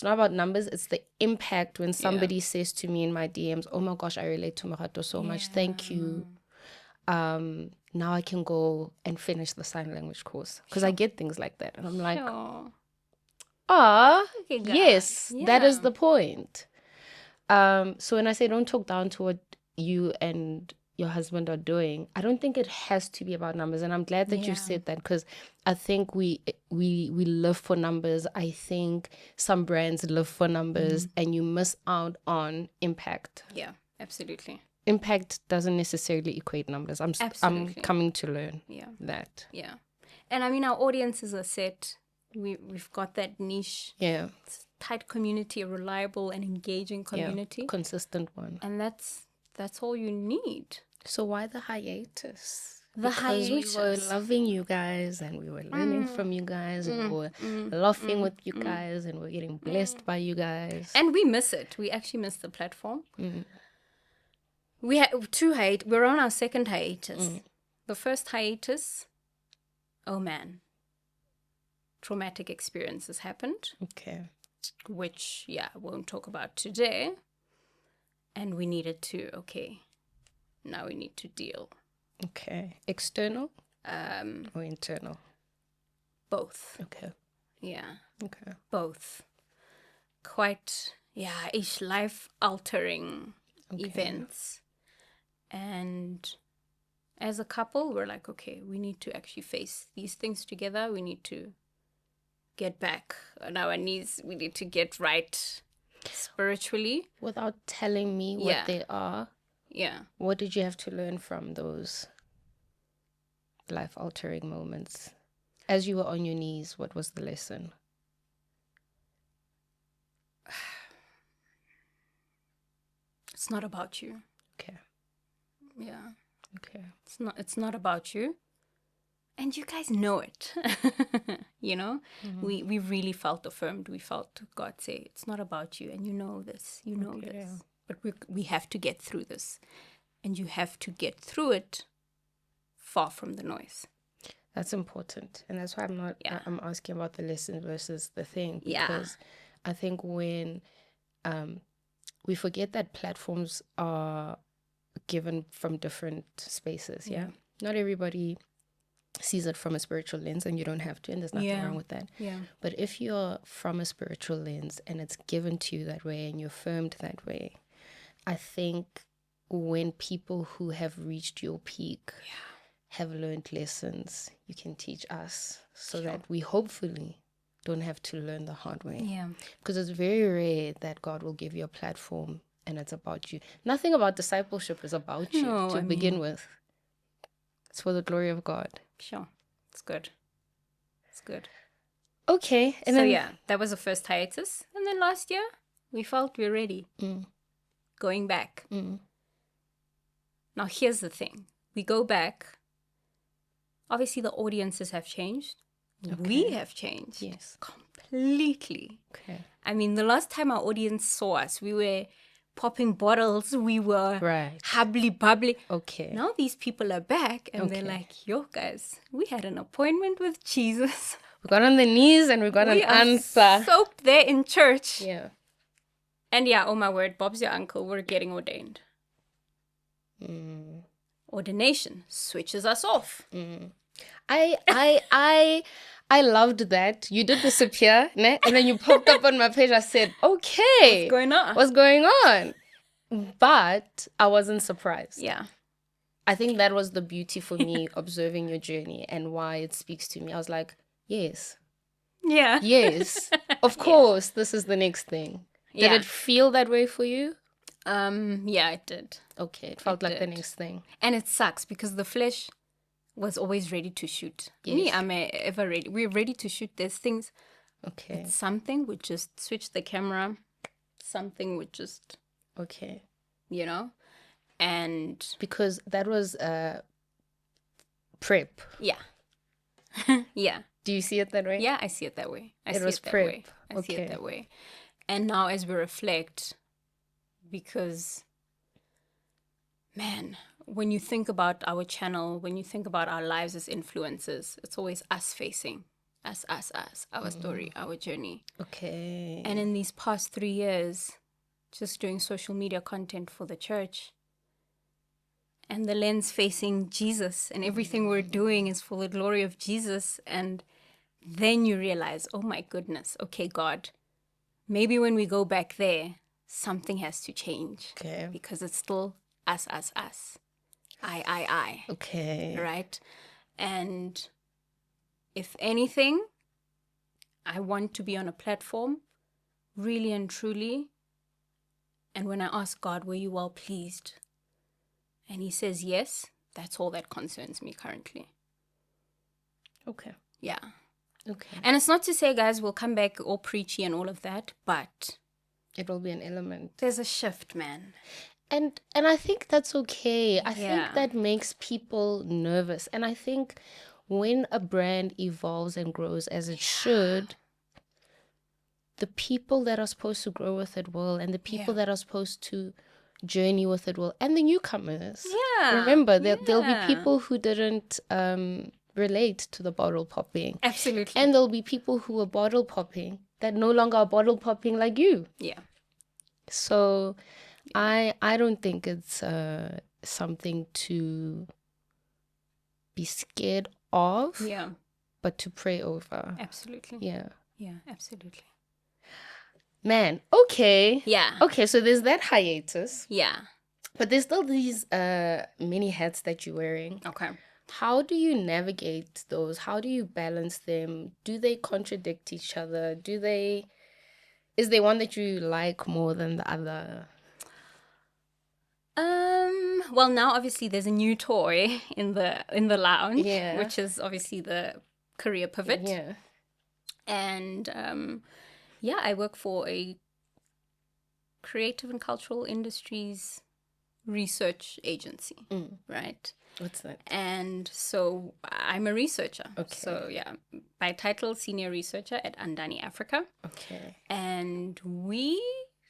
not about numbers. It's the impact when somebody says to me in my DMs, oh my gosh, I relate to Moratoa so much. Thank you. Now I can go and finish the sign language course. Because I get things like that. And I'm like, yes, that is the point. So when I say don't talk down to what you and your husband are doing, I don't think it has to be about numbers. And I'm glad that you said that because I think we live for numbers. I think some brands live for numbers and you miss out on impact. Yeah, absolutely. Impact doesn't necessarily equate numbers. I'm coming to learn that. Yeah. And I mean, our audiences are set. We've got that niche. Yeah. Tight community, a reliable and engaging community. Yeah, consistent one. And that's all you need. So why the hiatus? Because we were loving you guys and we were learning from you guys and we were laughing with you guys and we're getting blessed by you guys. And we miss it. We actually miss the platform. We had we're on our second hiatus. The first hiatus, oh man, traumatic experiences happened. Okay. Which, won't talk about today. And we needed to, now we need to deal. Okay. External or internal? Both. Okay. Yeah. Okay. Both. Quite, each life-altering events. And as a couple, we're like, we need to actually face these things together. We need to get back on our knees. We need to get right spiritually. Without telling me what they are, what did you have to learn from those life-altering moments? As you were on your knees, what was the lesson? It's not about you. Okay. Yeah. Okay. It's not about you. And you guys know it. We really felt affirmed. We felt God say, it's not about you. And you know this. You know this. but we have to get through this. And you have to get through it far from the noise. That's important. And that's why I'm asking about the lesson versus the thing. Yeah. Because I think when we forget that platforms are given from different spaces, yeah? Not everybody sees it from a spiritual lens, and you don't have to, and there's nothing wrong with that. Yeah. But if you're from a spiritual lens and it's given to you that way and you're affirmed that way, I think when people who have reached your peak have learned lessons, you can teach us so that we hopefully don't have to learn the hard way. Yeah. Because it's very rare that God will give you a platform and it's about you. Nothing about discipleship is about you to begin with. It's for the glory of God. Sure. It's good. It's good. Okay. And so, then, that was the first hiatus. And then last year, we felt we're ready. Going back. Now, here's the thing. We go back. Obviously, the audiences have changed. We have changed. Yes. Completely. Okay. I mean, the last time our audience saw us, we were popping bottles. We were hubbly bubbly. Okay. Now these people are back and they're like, yo, guys, we had an appointment with Jesus. We got on the knees and we got an answer. Soaked there in church. Yeah. And oh my word, Bob's your uncle. We're getting ordained. Ordination switches us off. I loved that. You did disappear, ne? And then you popped up on my page. I said, okay. What's going on? But I wasn't surprised. Yeah. I think that was the beauty for me observing your journey and why it speaks to me. I was like, yes. Yeah. Yes. Of course, this is the next thing. Did it feel that way for you? Yeah, it did. Okay, it felt like the next thing. And it sucks because the flesh was always ready to shoot. Yes. Me, I'm ever ready. We're ready to shoot. There's things. Okay. Something would just switch the camera. Something would just. Okay. And. Because that was prep. Yeah. Yeah. Do you see it that way? Yeah, I see it that way. I see it that way. And now as we reflect, because, man, when you think about our channel, when you think about our lives as influencers, it's always us facing, us, our story, our journey. Okay. And in these past 3 years, just doing social media content for the church, and the lens facing Jesus, and everything we're doing is for the glory of Jesus. And then you realize, oh my goodness, okay, God, maybe when we go back there, something has to change. Okay. Because it's still us. I. Okay. Right? And if anything, I want to be on a platform, really and truly. And when I ask God, were you well pleased? And he says yes, that's all that concerns me currently. Okay. Yeah. Okay. And it's not to say, guys, we'll come back all preachy and all of that, but it will be an element. There's a shift, man. And I think that's okay. I think that makes people nervous. And I think when a brand evolves and grows as it should, the people that are supposed to grow with it will, and the people that are supposed to journey with it will, and the newcomers. Yeah. Remember, there'll be people who didn't relate to the bottle popping. Absolutely. And there'll be people who are bottle popping that no longer are bottle popping like you. Yeah. So I don't think it's something to be scared of. Yeah. But to pray over. Absolutely. Yeah. Yeah, absolutely. Man, okay. Yeah. Okay, so there's that hiatus. Yeah. But there's still these many hats that you're wearing. Okay. How do you navigate those? How do you balance them? Do they contradict each other? Is there one that you like more than the other? Well, now obviously there's a new toy in the lounge, Yeah. which is obviously the career pivot. Yeah. And I work for a creative and cultural industries research agency, right? What's that? And so I'm a researcher. Okay. So by title, senior researcher at Andani Africa. Okay. And we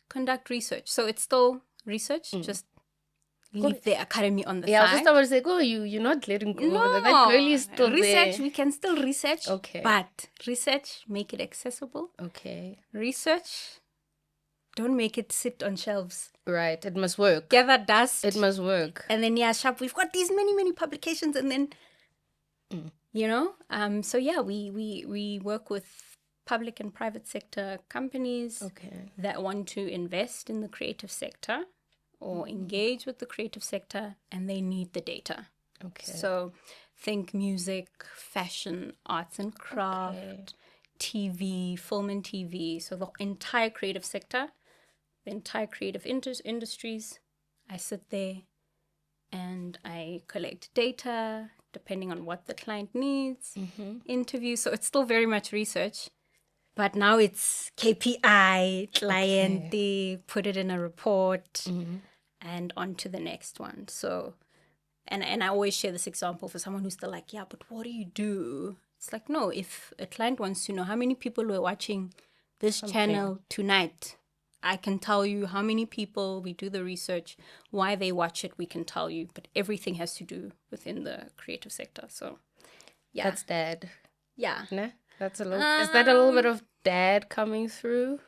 conduct research. So it's still research. Just leave the academy on the Yeah, I was side. just about to say, oh, you're not letting go of that. That girl is still research. there. We can still research. Okay. But research, make it accessible. Okay. Research, don't make it sit on shelves. Right. It must work. Gather dust. It must work. And then, yeah, sharp. We've got these many publications. And then, you know, so yeah, we work with public and private sector companies that want to invest in the creative sector or engage with the creative sector, and they need the data. Okay. So think music, fashion, arts and craft, TV, film and TV. So the entire creative sector, the entire creative industries. I sit there and I collect data depending on what the client needs, interview. So it's still very much research. But now it's KPI, client, they put it in a report, and on to the next one. So, and I always share this example for someone who's still like, yeah, but what do you do? It's like, no, if a client wants to know how many people were watching this channel tonight, I can tell you how many people, we do the research, why they watch it, we can tell you. But everything has to do within the creative sector. So, yeah. That's dad. Yeah. Nah, that's a little. Is that a little bit of dad coming through?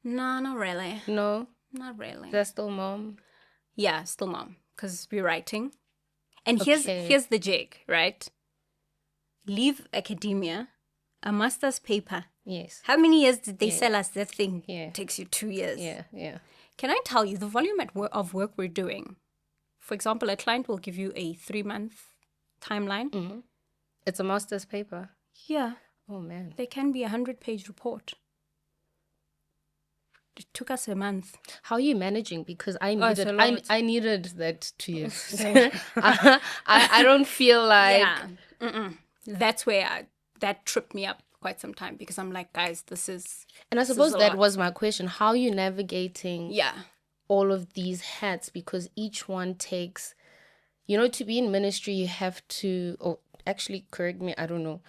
No, not really. No, Not really. that's still mom. Yeah, still mom, because we're writing. And here's the jig, right? Leave academia, a master's paper. Yes. How many years did they sell us that thing? Yeah. Takes you 2 years. Yeah. Can I tell you the volume of work we're doing? For example, a client will give you a 3-month timeline. It's a master's paper. Yeah. Oh man. There can be a 100-page report. It took us a month. How are you managing? Because I it's needed, a lot. I needed that 2 years. I don't feel like. Yeah. That's where that tripped me up quite some time, because I'm like, guys, this is. And I suppose a that lot. was my question. How are you navigating Yeah. all of these hats? Because each one takes, to be in ministry, you have to, or actually correct me, I don't know.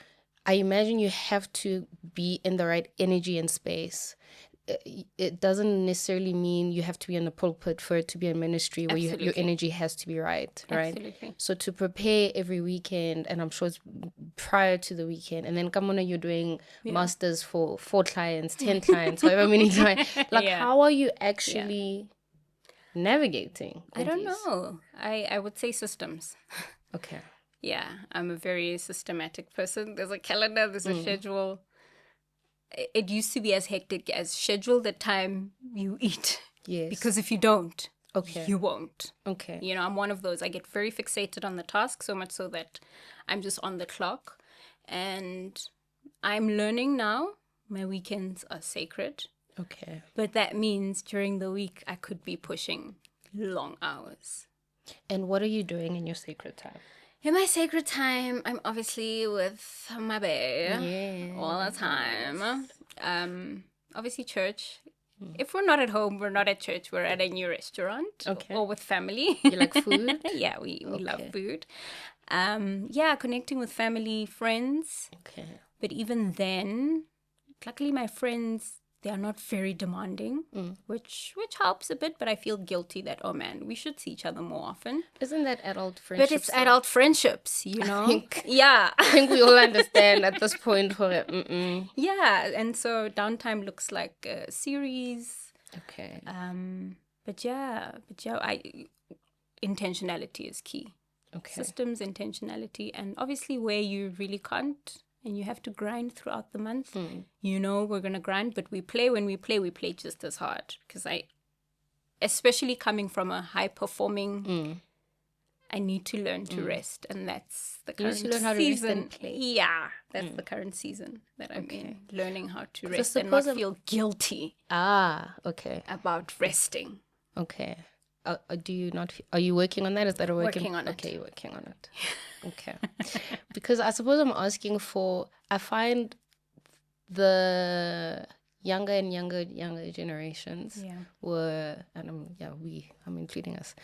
I imagine you have to be in the right energy and space. It doesn't necessarily mean you have to be in the pulpit for it to be a ministry where your energy has to be right? Absolutely. So to prepare every weekend, and I'm sure it's prior to the weekend, and then come on, you're doing masters for 4 clients, 10 clients, however many times. Like, how are you actually navigating? I don't know. I would say systems. Okay. Yeah, I'm a very systematic person. There's a calendar, there's a schedule. It used to be as hectic as schedule the time you eat. Yes. Because if you don't, you won't. Okay. I'm one of those. I get very fixated on the task, so much so that I'm just on the clock. And I'm learning now, my weekends are sacred. Okay. But that means during the week, I could be pushing long hours. And what are you doing in your sacred time? In my sacred time, I'm obviously with my babe all the time. Obviously church. If we're not at home, we're not at church, we're at a new restaurant or with family. You like food? Yeah, we love food. Connecting with family, friends. Okay. But even then, luckily my friends, they are not very demanding, which helps a bit, but I feel guilty that, oh man, we should see each other more often. Isn't that adult friendship? But it's adult friendships, I I think we all understand at this point. Yeah, and so downtime looks like a series. Okay. Intentionality is key. Okay. Systems, intentionality, and obviously where you really can't, and you have to grind throughout the month. We're going to grind, but when we play just as hard. Because especially coming from a high-performing, I need to learn to rest. And that's the current season. You need to learn how to rest and play. Yeah, that's the current season that I'm in. Learning how to rest and not feel guilty about resting. Okay. Do you not? Are you working on that? Is that a working on it? Okay, you're working on it. Okay. Because I suppose I'm asking for. I find the younger and younger generations I'm including us.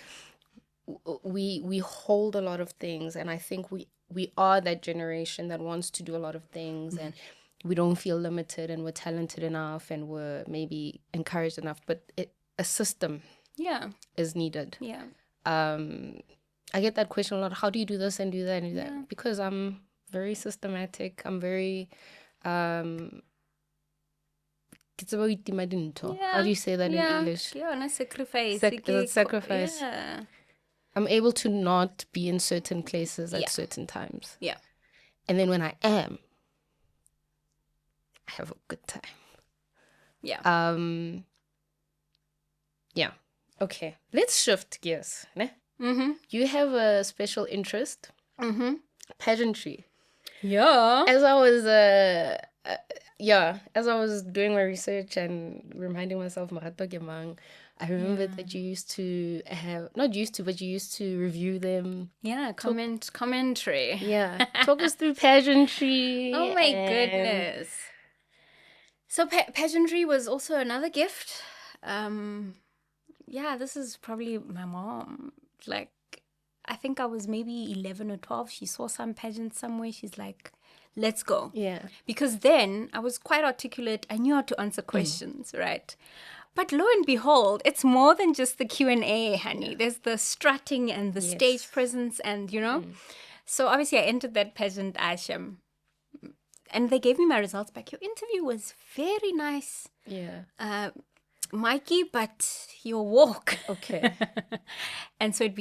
We hold a lot of things, and I think we are that generation that wants to do a lot of things, and we don't feel limited, and we're talented enough, and we're maybe encouraged enough, but a system is needed. Yeah. I get that question a lot. How do you do this and do that and do that? Yeah. Because I'm very systematic. I'm very How do you say that in English? Yeah, sacrifice. Sacrifice. Yeah. I'm able to not be in certain places at certain times. Yeah. And then when I am, I have a good time. Yeah. Yeah. Okay. Let's shift gears. Ne? Mm-hmm. You have a special interest. Mm-hmm. Pageantry. Yeah. As I was doing my research and reminding myself, Moratoa Mokoena, I remember that you used to but you used to review them. Yeah, commentary. Yeah. Talk us through pageantry. Oh my goodness. So pageantry was also another gift. This is probably my mom. Like, I think I was maybe 11 or 12. She saw some pageant somewhere. She's like, let's go. Yeah. Because then I was quite articulate. I knew how to answer questions, right? But lo and behold, it's more than just the Q&A, honey. There's the strutting and the stage presence and, So obviously I entered that pageant, Asham. And they gave me my results back. Your interview was very nice. Yeah. Mikey, but your walk. Okay. And so it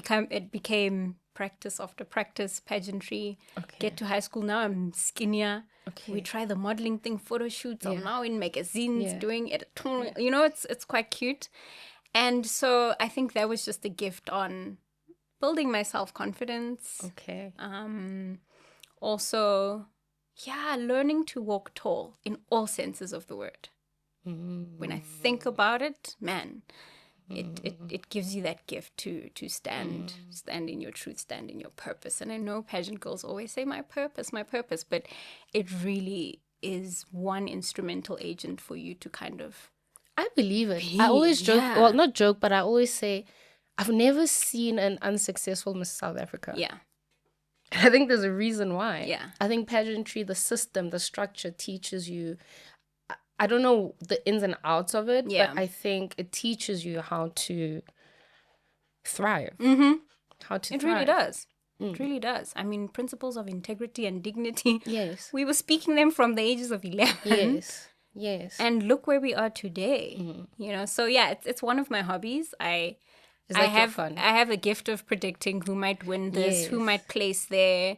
became practice after practice, pageantry. Okay. Get to high school now, I'm skinnier. Okay. We try the modeling thing, photo shoots. I'm now in magazines doing editorial. It's quite cute. And so I think that was just a gift on building my self-confidence. Okay. Also, learning to walk tall in all senses of the word. When I think about it, man, it gives you that gift to stand in your truth, stand in your purpose. And I know pageant girls always say my purpose, but it really is one instrumental agent for you to kind of I believe it. I always joke, well, not joke, but I always say, I've never seen an unsuccessful Miss South Africa. Yeah. I think there's a reason why. Yeah. I think pageantry, the system, the structure teaches you, I don't know the ins and outs of it, but I think it teaches you how to thrive. Mm-hmm. How to It thrive. really does. It really does. I mean, principles of integrity and dignity. Yes. We were speaking them from the ages of 11. Yes. And look where we are today. So it's one of my hobbies. I have a gift of predicting who might win this, who might place there.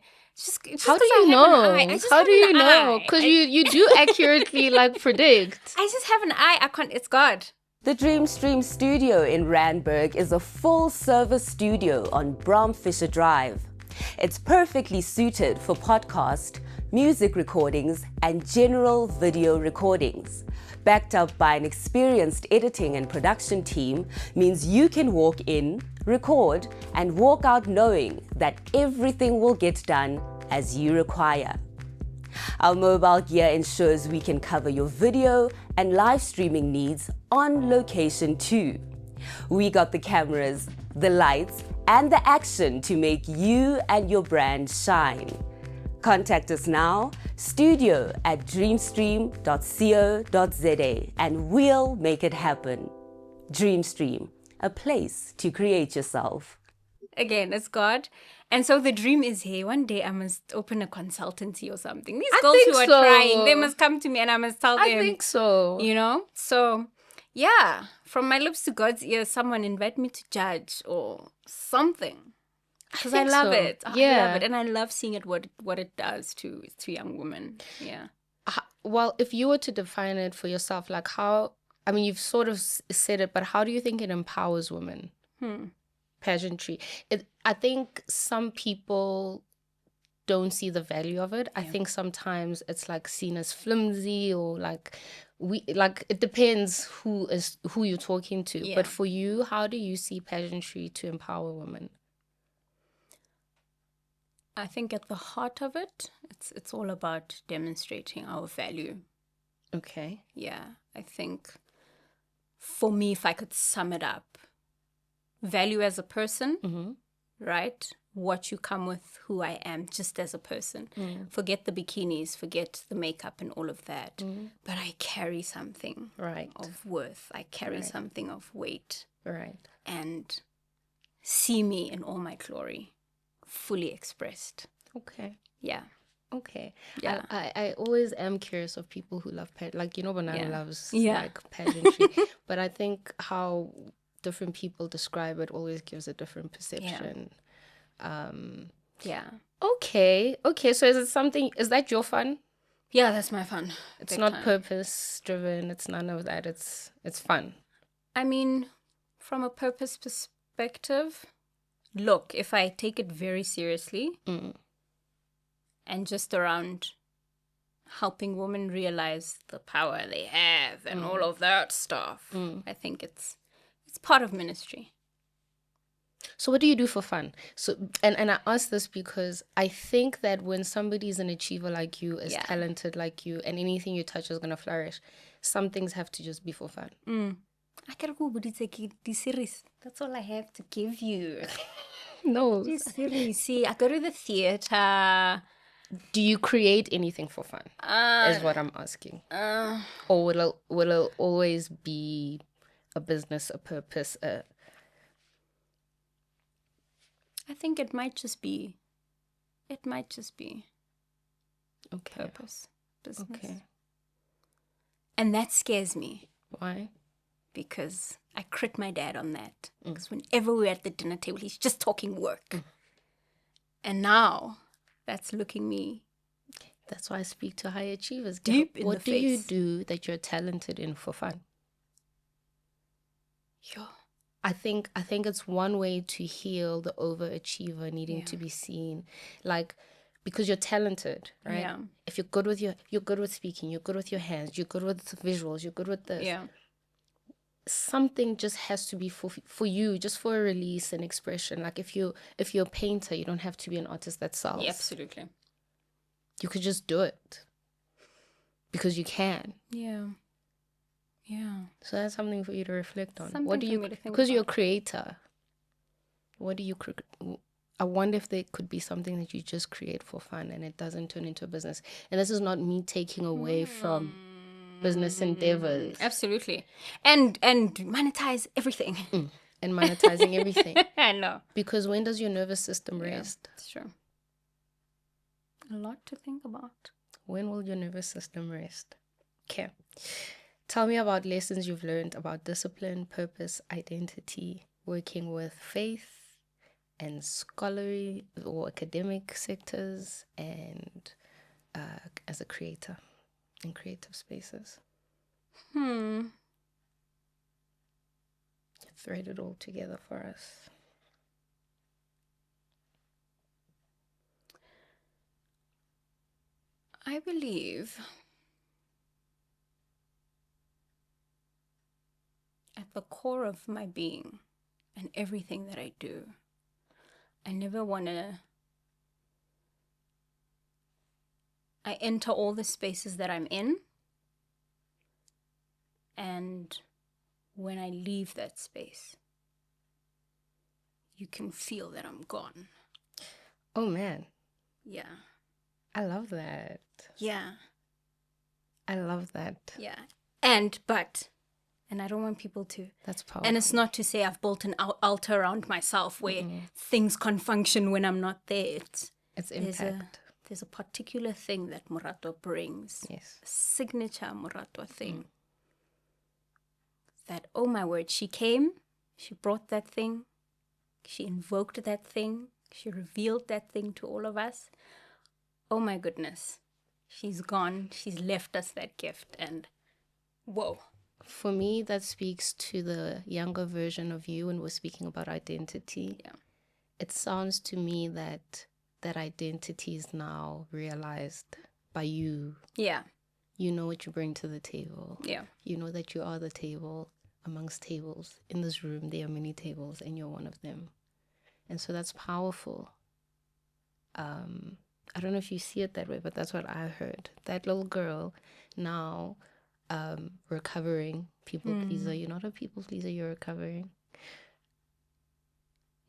How do you know? How do you know? Because you do accurately predict. I just have an eye. It's God. The Dream Stream studio in Randburg is a full-service studio on Bromfisher Drive. It's perfectly suited for podcast, music recordings, and general video recordings. Backed up by an experienced editing and production team means you can walk in, record, and walk out knowing that everything will get done as you require. Our mobile gear ensures we can cover your video and live streaming needs on location too. We got the cameras, the lights, and the action to make you and your brand shine. Contact us now, studio@dreamstream.co.za, and we'll make it happen. Dreamstream, a place to create yourself. Again, it's God. And so the dream is, hey, one day I must open a consultancy or something. These girls who are trying, they must come to me and I must tell them. I think so. So, from my lips to God's ears, someone invite me to judge or something. Because I love it. I love it. And I love seeing it, what it does to young women. Yeah. Well, if you were to define it for yourself, you've sort of said it, but how do you think it empowers women? Pageantry. I think some people don't see the value of it. I think sometimes it's seen as flimsy or it depends who you're talking to. Yeah. But for you, how do you see pageantry to empower women? I think at the heart of it, it's all about demonstrating our value. Okay. Yeah, I think for me, if I could sum it up, value as a person, right? What you come with, who I am, just as a person. Forget the bikinis, forget the makeup and all of that. But I carry something of worth. I carry something of weight. Right. and see me in all my glory, fully expressed. Okay. Yeah. Okay. Yeah. I always am curious of people who love like, Banana Yeah. loves Yeah. like pageantry. But I think how different people describe it always gives a different perception. Yeah. Okay. So is that your fun? Yeah, that's my fun. It's Big not time. purpose driven. It's none of that. It's fun. I mean, from a purpose perspective, look, if I take it very seriously and just around helping women realize the power they have and all of that stuff, I think it's part of ministry. So what do you do for fun? So and I ask this because I think that when somebody's an achiever like you, is Yeah. talented like you, and anything you touch is gonna flourish, some things have to just be for fun. I gotta go, but it's like the series. That's all I have to give you. No. This series. See, I go to the theater. Do you create anything for fun? Is what I'm asking. Or will it always be a business, a purpose, I think it might just be okay. purpose, business. Okay. And that scares me Why? because I crit my dad on that. Because whenever we're at the dinner table, he's just talking work. And now that's looking me That's why I speak to high achievers. deep in what the do you face. do that you're talented in for fun? Yeah. I think it's one way to heal the overachiever needing to be seen, like, because you're talented, right? Yeah. If you're good with speaking, you're good with your hands, you're good with visuals, you're good with this. Yeah. Something just has to be for you, just for a release and expression. Like if you're a painter, you don't have to be an artist that sells. Yeah, absolutely. You could just do it because you can. Yeah. Yeah. So that's something for you to reflect on. Something What do for you, me to think because you're a about. creator, what do you I wonder if there could be something that you just create for fun and it doesn't turn into a business. And this is not me taking away from business endeavors. Absolutely. And monetize everything. And monetizing everything. I know. Because when does your nervous system rest? It's true. A lot to think about. When will your nervous system rest? Okay. Tell me about lessons you've learned about discipline, purpose, identity, working with faith and scholarly or academic sectors, and as a creator in creative spaces. Thread it all together for us. I believe at the core of my being and everything that I do, I never want to. I enter all the spaces that I'm in, and when I leave that space, you can feel that I'm gone. Oh man, Yeah. I love that. Yeah. I love that. Yeah. And I don't want people to. That's powerful. And it's not to say I've built an altar around myself where things can function when I'm not there. It's impact. There's a particular thing that Moratoa brings. Yes. A signature Moratoa thing. That, oh my word, she came, she brought that thing, she invoked that thing, she revealed that thing to all of us. Oh my goodness. She's gone. She's left us that gift. And whoa. For me, that speaks to the younger version of you when we're speaking about identity. Yeah. It sounds to me that identity is now realized by you. Yeah. You know what you bring to the table. Yeah. You know that you are the table amongst tables. In this room, there are many tables, and you're one of them. And so that's powerful. I don't know if you see it that way, but that's what I heard. That little girl now recovering, people pleaser. You're not a people pleaser, you're recovering.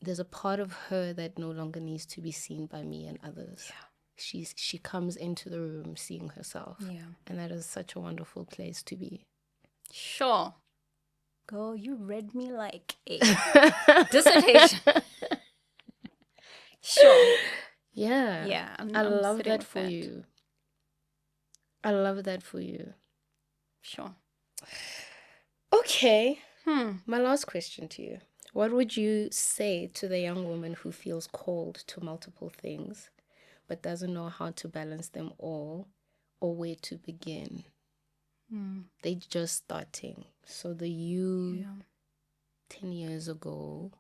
There's a part of her that no longer needs to be seen by me and others. Yeah. She comes into the room seeing herself. Yeah. And that is such a wonderful place to be. Sure. Girl, you read me like a dissertation. Sure. Yeah. Yeah, I'm love sitting that with for that. you. I love that for you. Sure. Okay. My last question to you. What would you say to the young woman who feels called to multiple things but doesn't know how to balance them all or where to begin? They're just starting. So the you 10 years ago,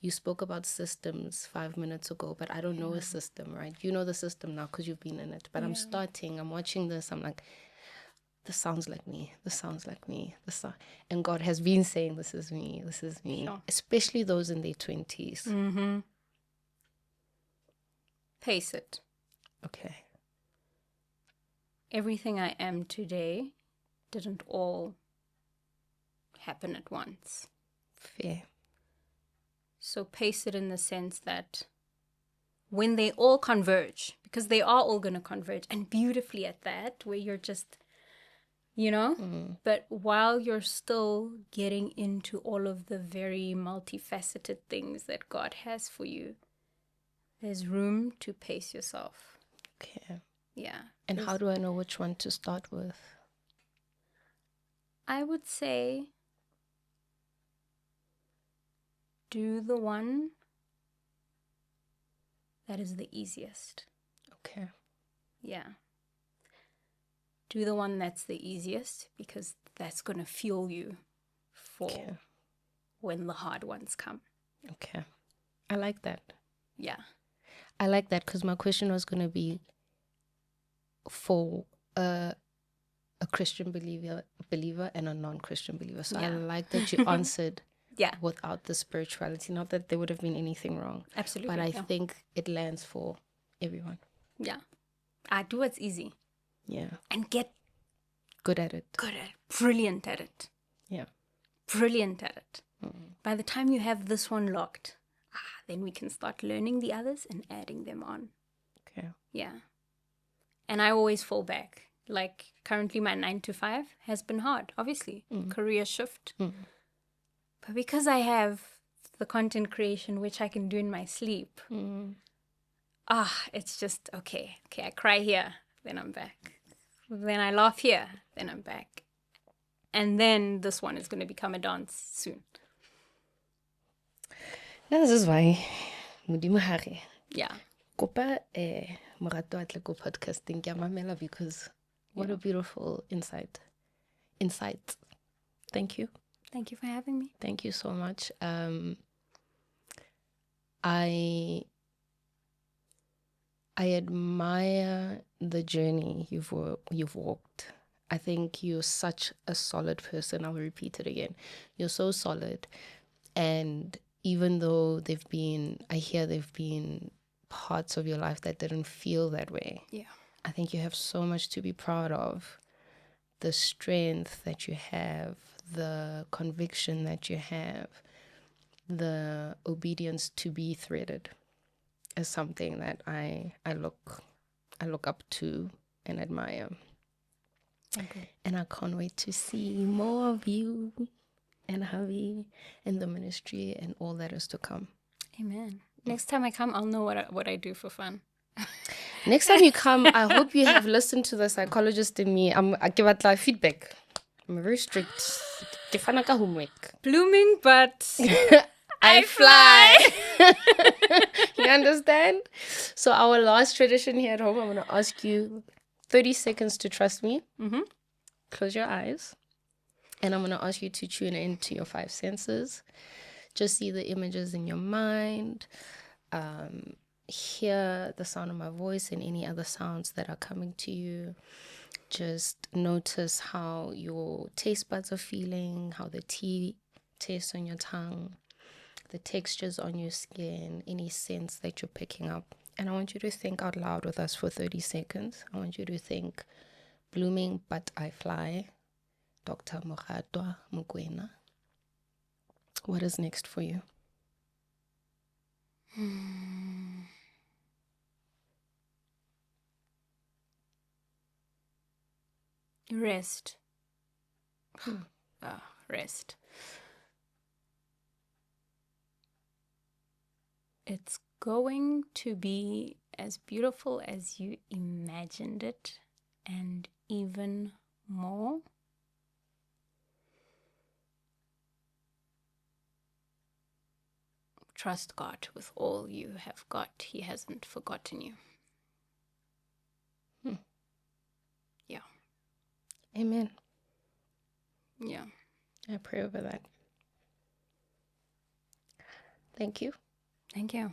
you spoke about systems 5 minutes ago, but I don't know a system, right? You know the system now because you've been in it. But I'm starting, I'm watching this, I'm like, this sounds like me. This sounds like me. And God has been saying, this is me. This is me. Sure. Especially those in their 20s. Pace it. Okay. Everything I am today didn't all happen at once. Fair. So pace it in the sense that when they all converge, because they are all going to converge, and beautifully at that, where you're just, but while you're still getting into all of the very multifaceted things that God has for you, there's room to pace yourself. Okay. Yeah. And how do I know which one to start with? I would say do the one that is the easiest. Okay. Yeah. Do the one that's the easiest because that's going to fuel you for when the hard ones come. Okay. I like that. Yeah. I like that because my question was going to be for a Christian believer and a non-Christian believer. So I like that you answered without the spirituality. Not that there would have been anything wrong. Absolutely. But I think it lands for everyone. Yeah. I do what's easy. Yeah. And get good at it. Brilliant at it. Yeah. Brilliant at it. By the time you have this one locked, then we can start learning the others and adding them on. Okay. Yeah. And I always fall back. Like currently my 9 to 5 has been hard, obviously. Career shift. But because I have the content creation, which I can do in my sleep, it's just, okay, I cry here, then I'm back. Then I laugh here, then I'm back. And then this one is going to become a dance soon. This is why Modimo Hare. Yeah. Kopa Moratoa podcasting ke a mamela because what a beautiful insight. Thank you. Thank you for having me. Thank you so much. I admire the journey you've walked. I think you're such a solid person. I'll repeat it again. You're so solid. And even though I hear there've been parts of your life that didn't feel that way. Yeah. I think you have so much to be proud of. The strength that you have, the conviction that you have, the obedience to be threaded is something that I look up to and admire. Thank you. And I can't wait to see more of you and Javi in the ministry and all that is to come. Amen. Next time I come, I'll know what I do for fun. Next time you come, I hope you have listened to the psychologist in me. I give out like feedback. I'm very strict. Give homework. Blooming, but I fly. You understand? So our last tradition here at home, I'm going to ask you 30 seconds to trust me. Close your eyes. And I'm going to ask you to tune into your 5 senses. Just see the images in your mind. Hear the sound of my voice and any other sounds that are coming to you. Just notice how your taste buds are feeling, how the tea tastes on your tongue, the textures on your skin, any scents that you're picking up. And I want you to think out loud with us for 30 seconds. I want you to think, blooming but I fly, Dr. Moratoa Mokoena. What is next for you? Rest. rest. It's going to be as beautiful as you imagined it, and even more. Trust God with all you have got. He hasn't forgotten you. Yeah. Amen. Yeah. I pray over that. Thank you. Thank you.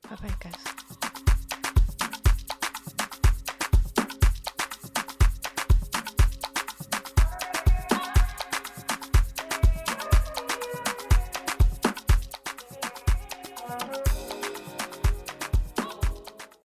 Bye-bye, guys.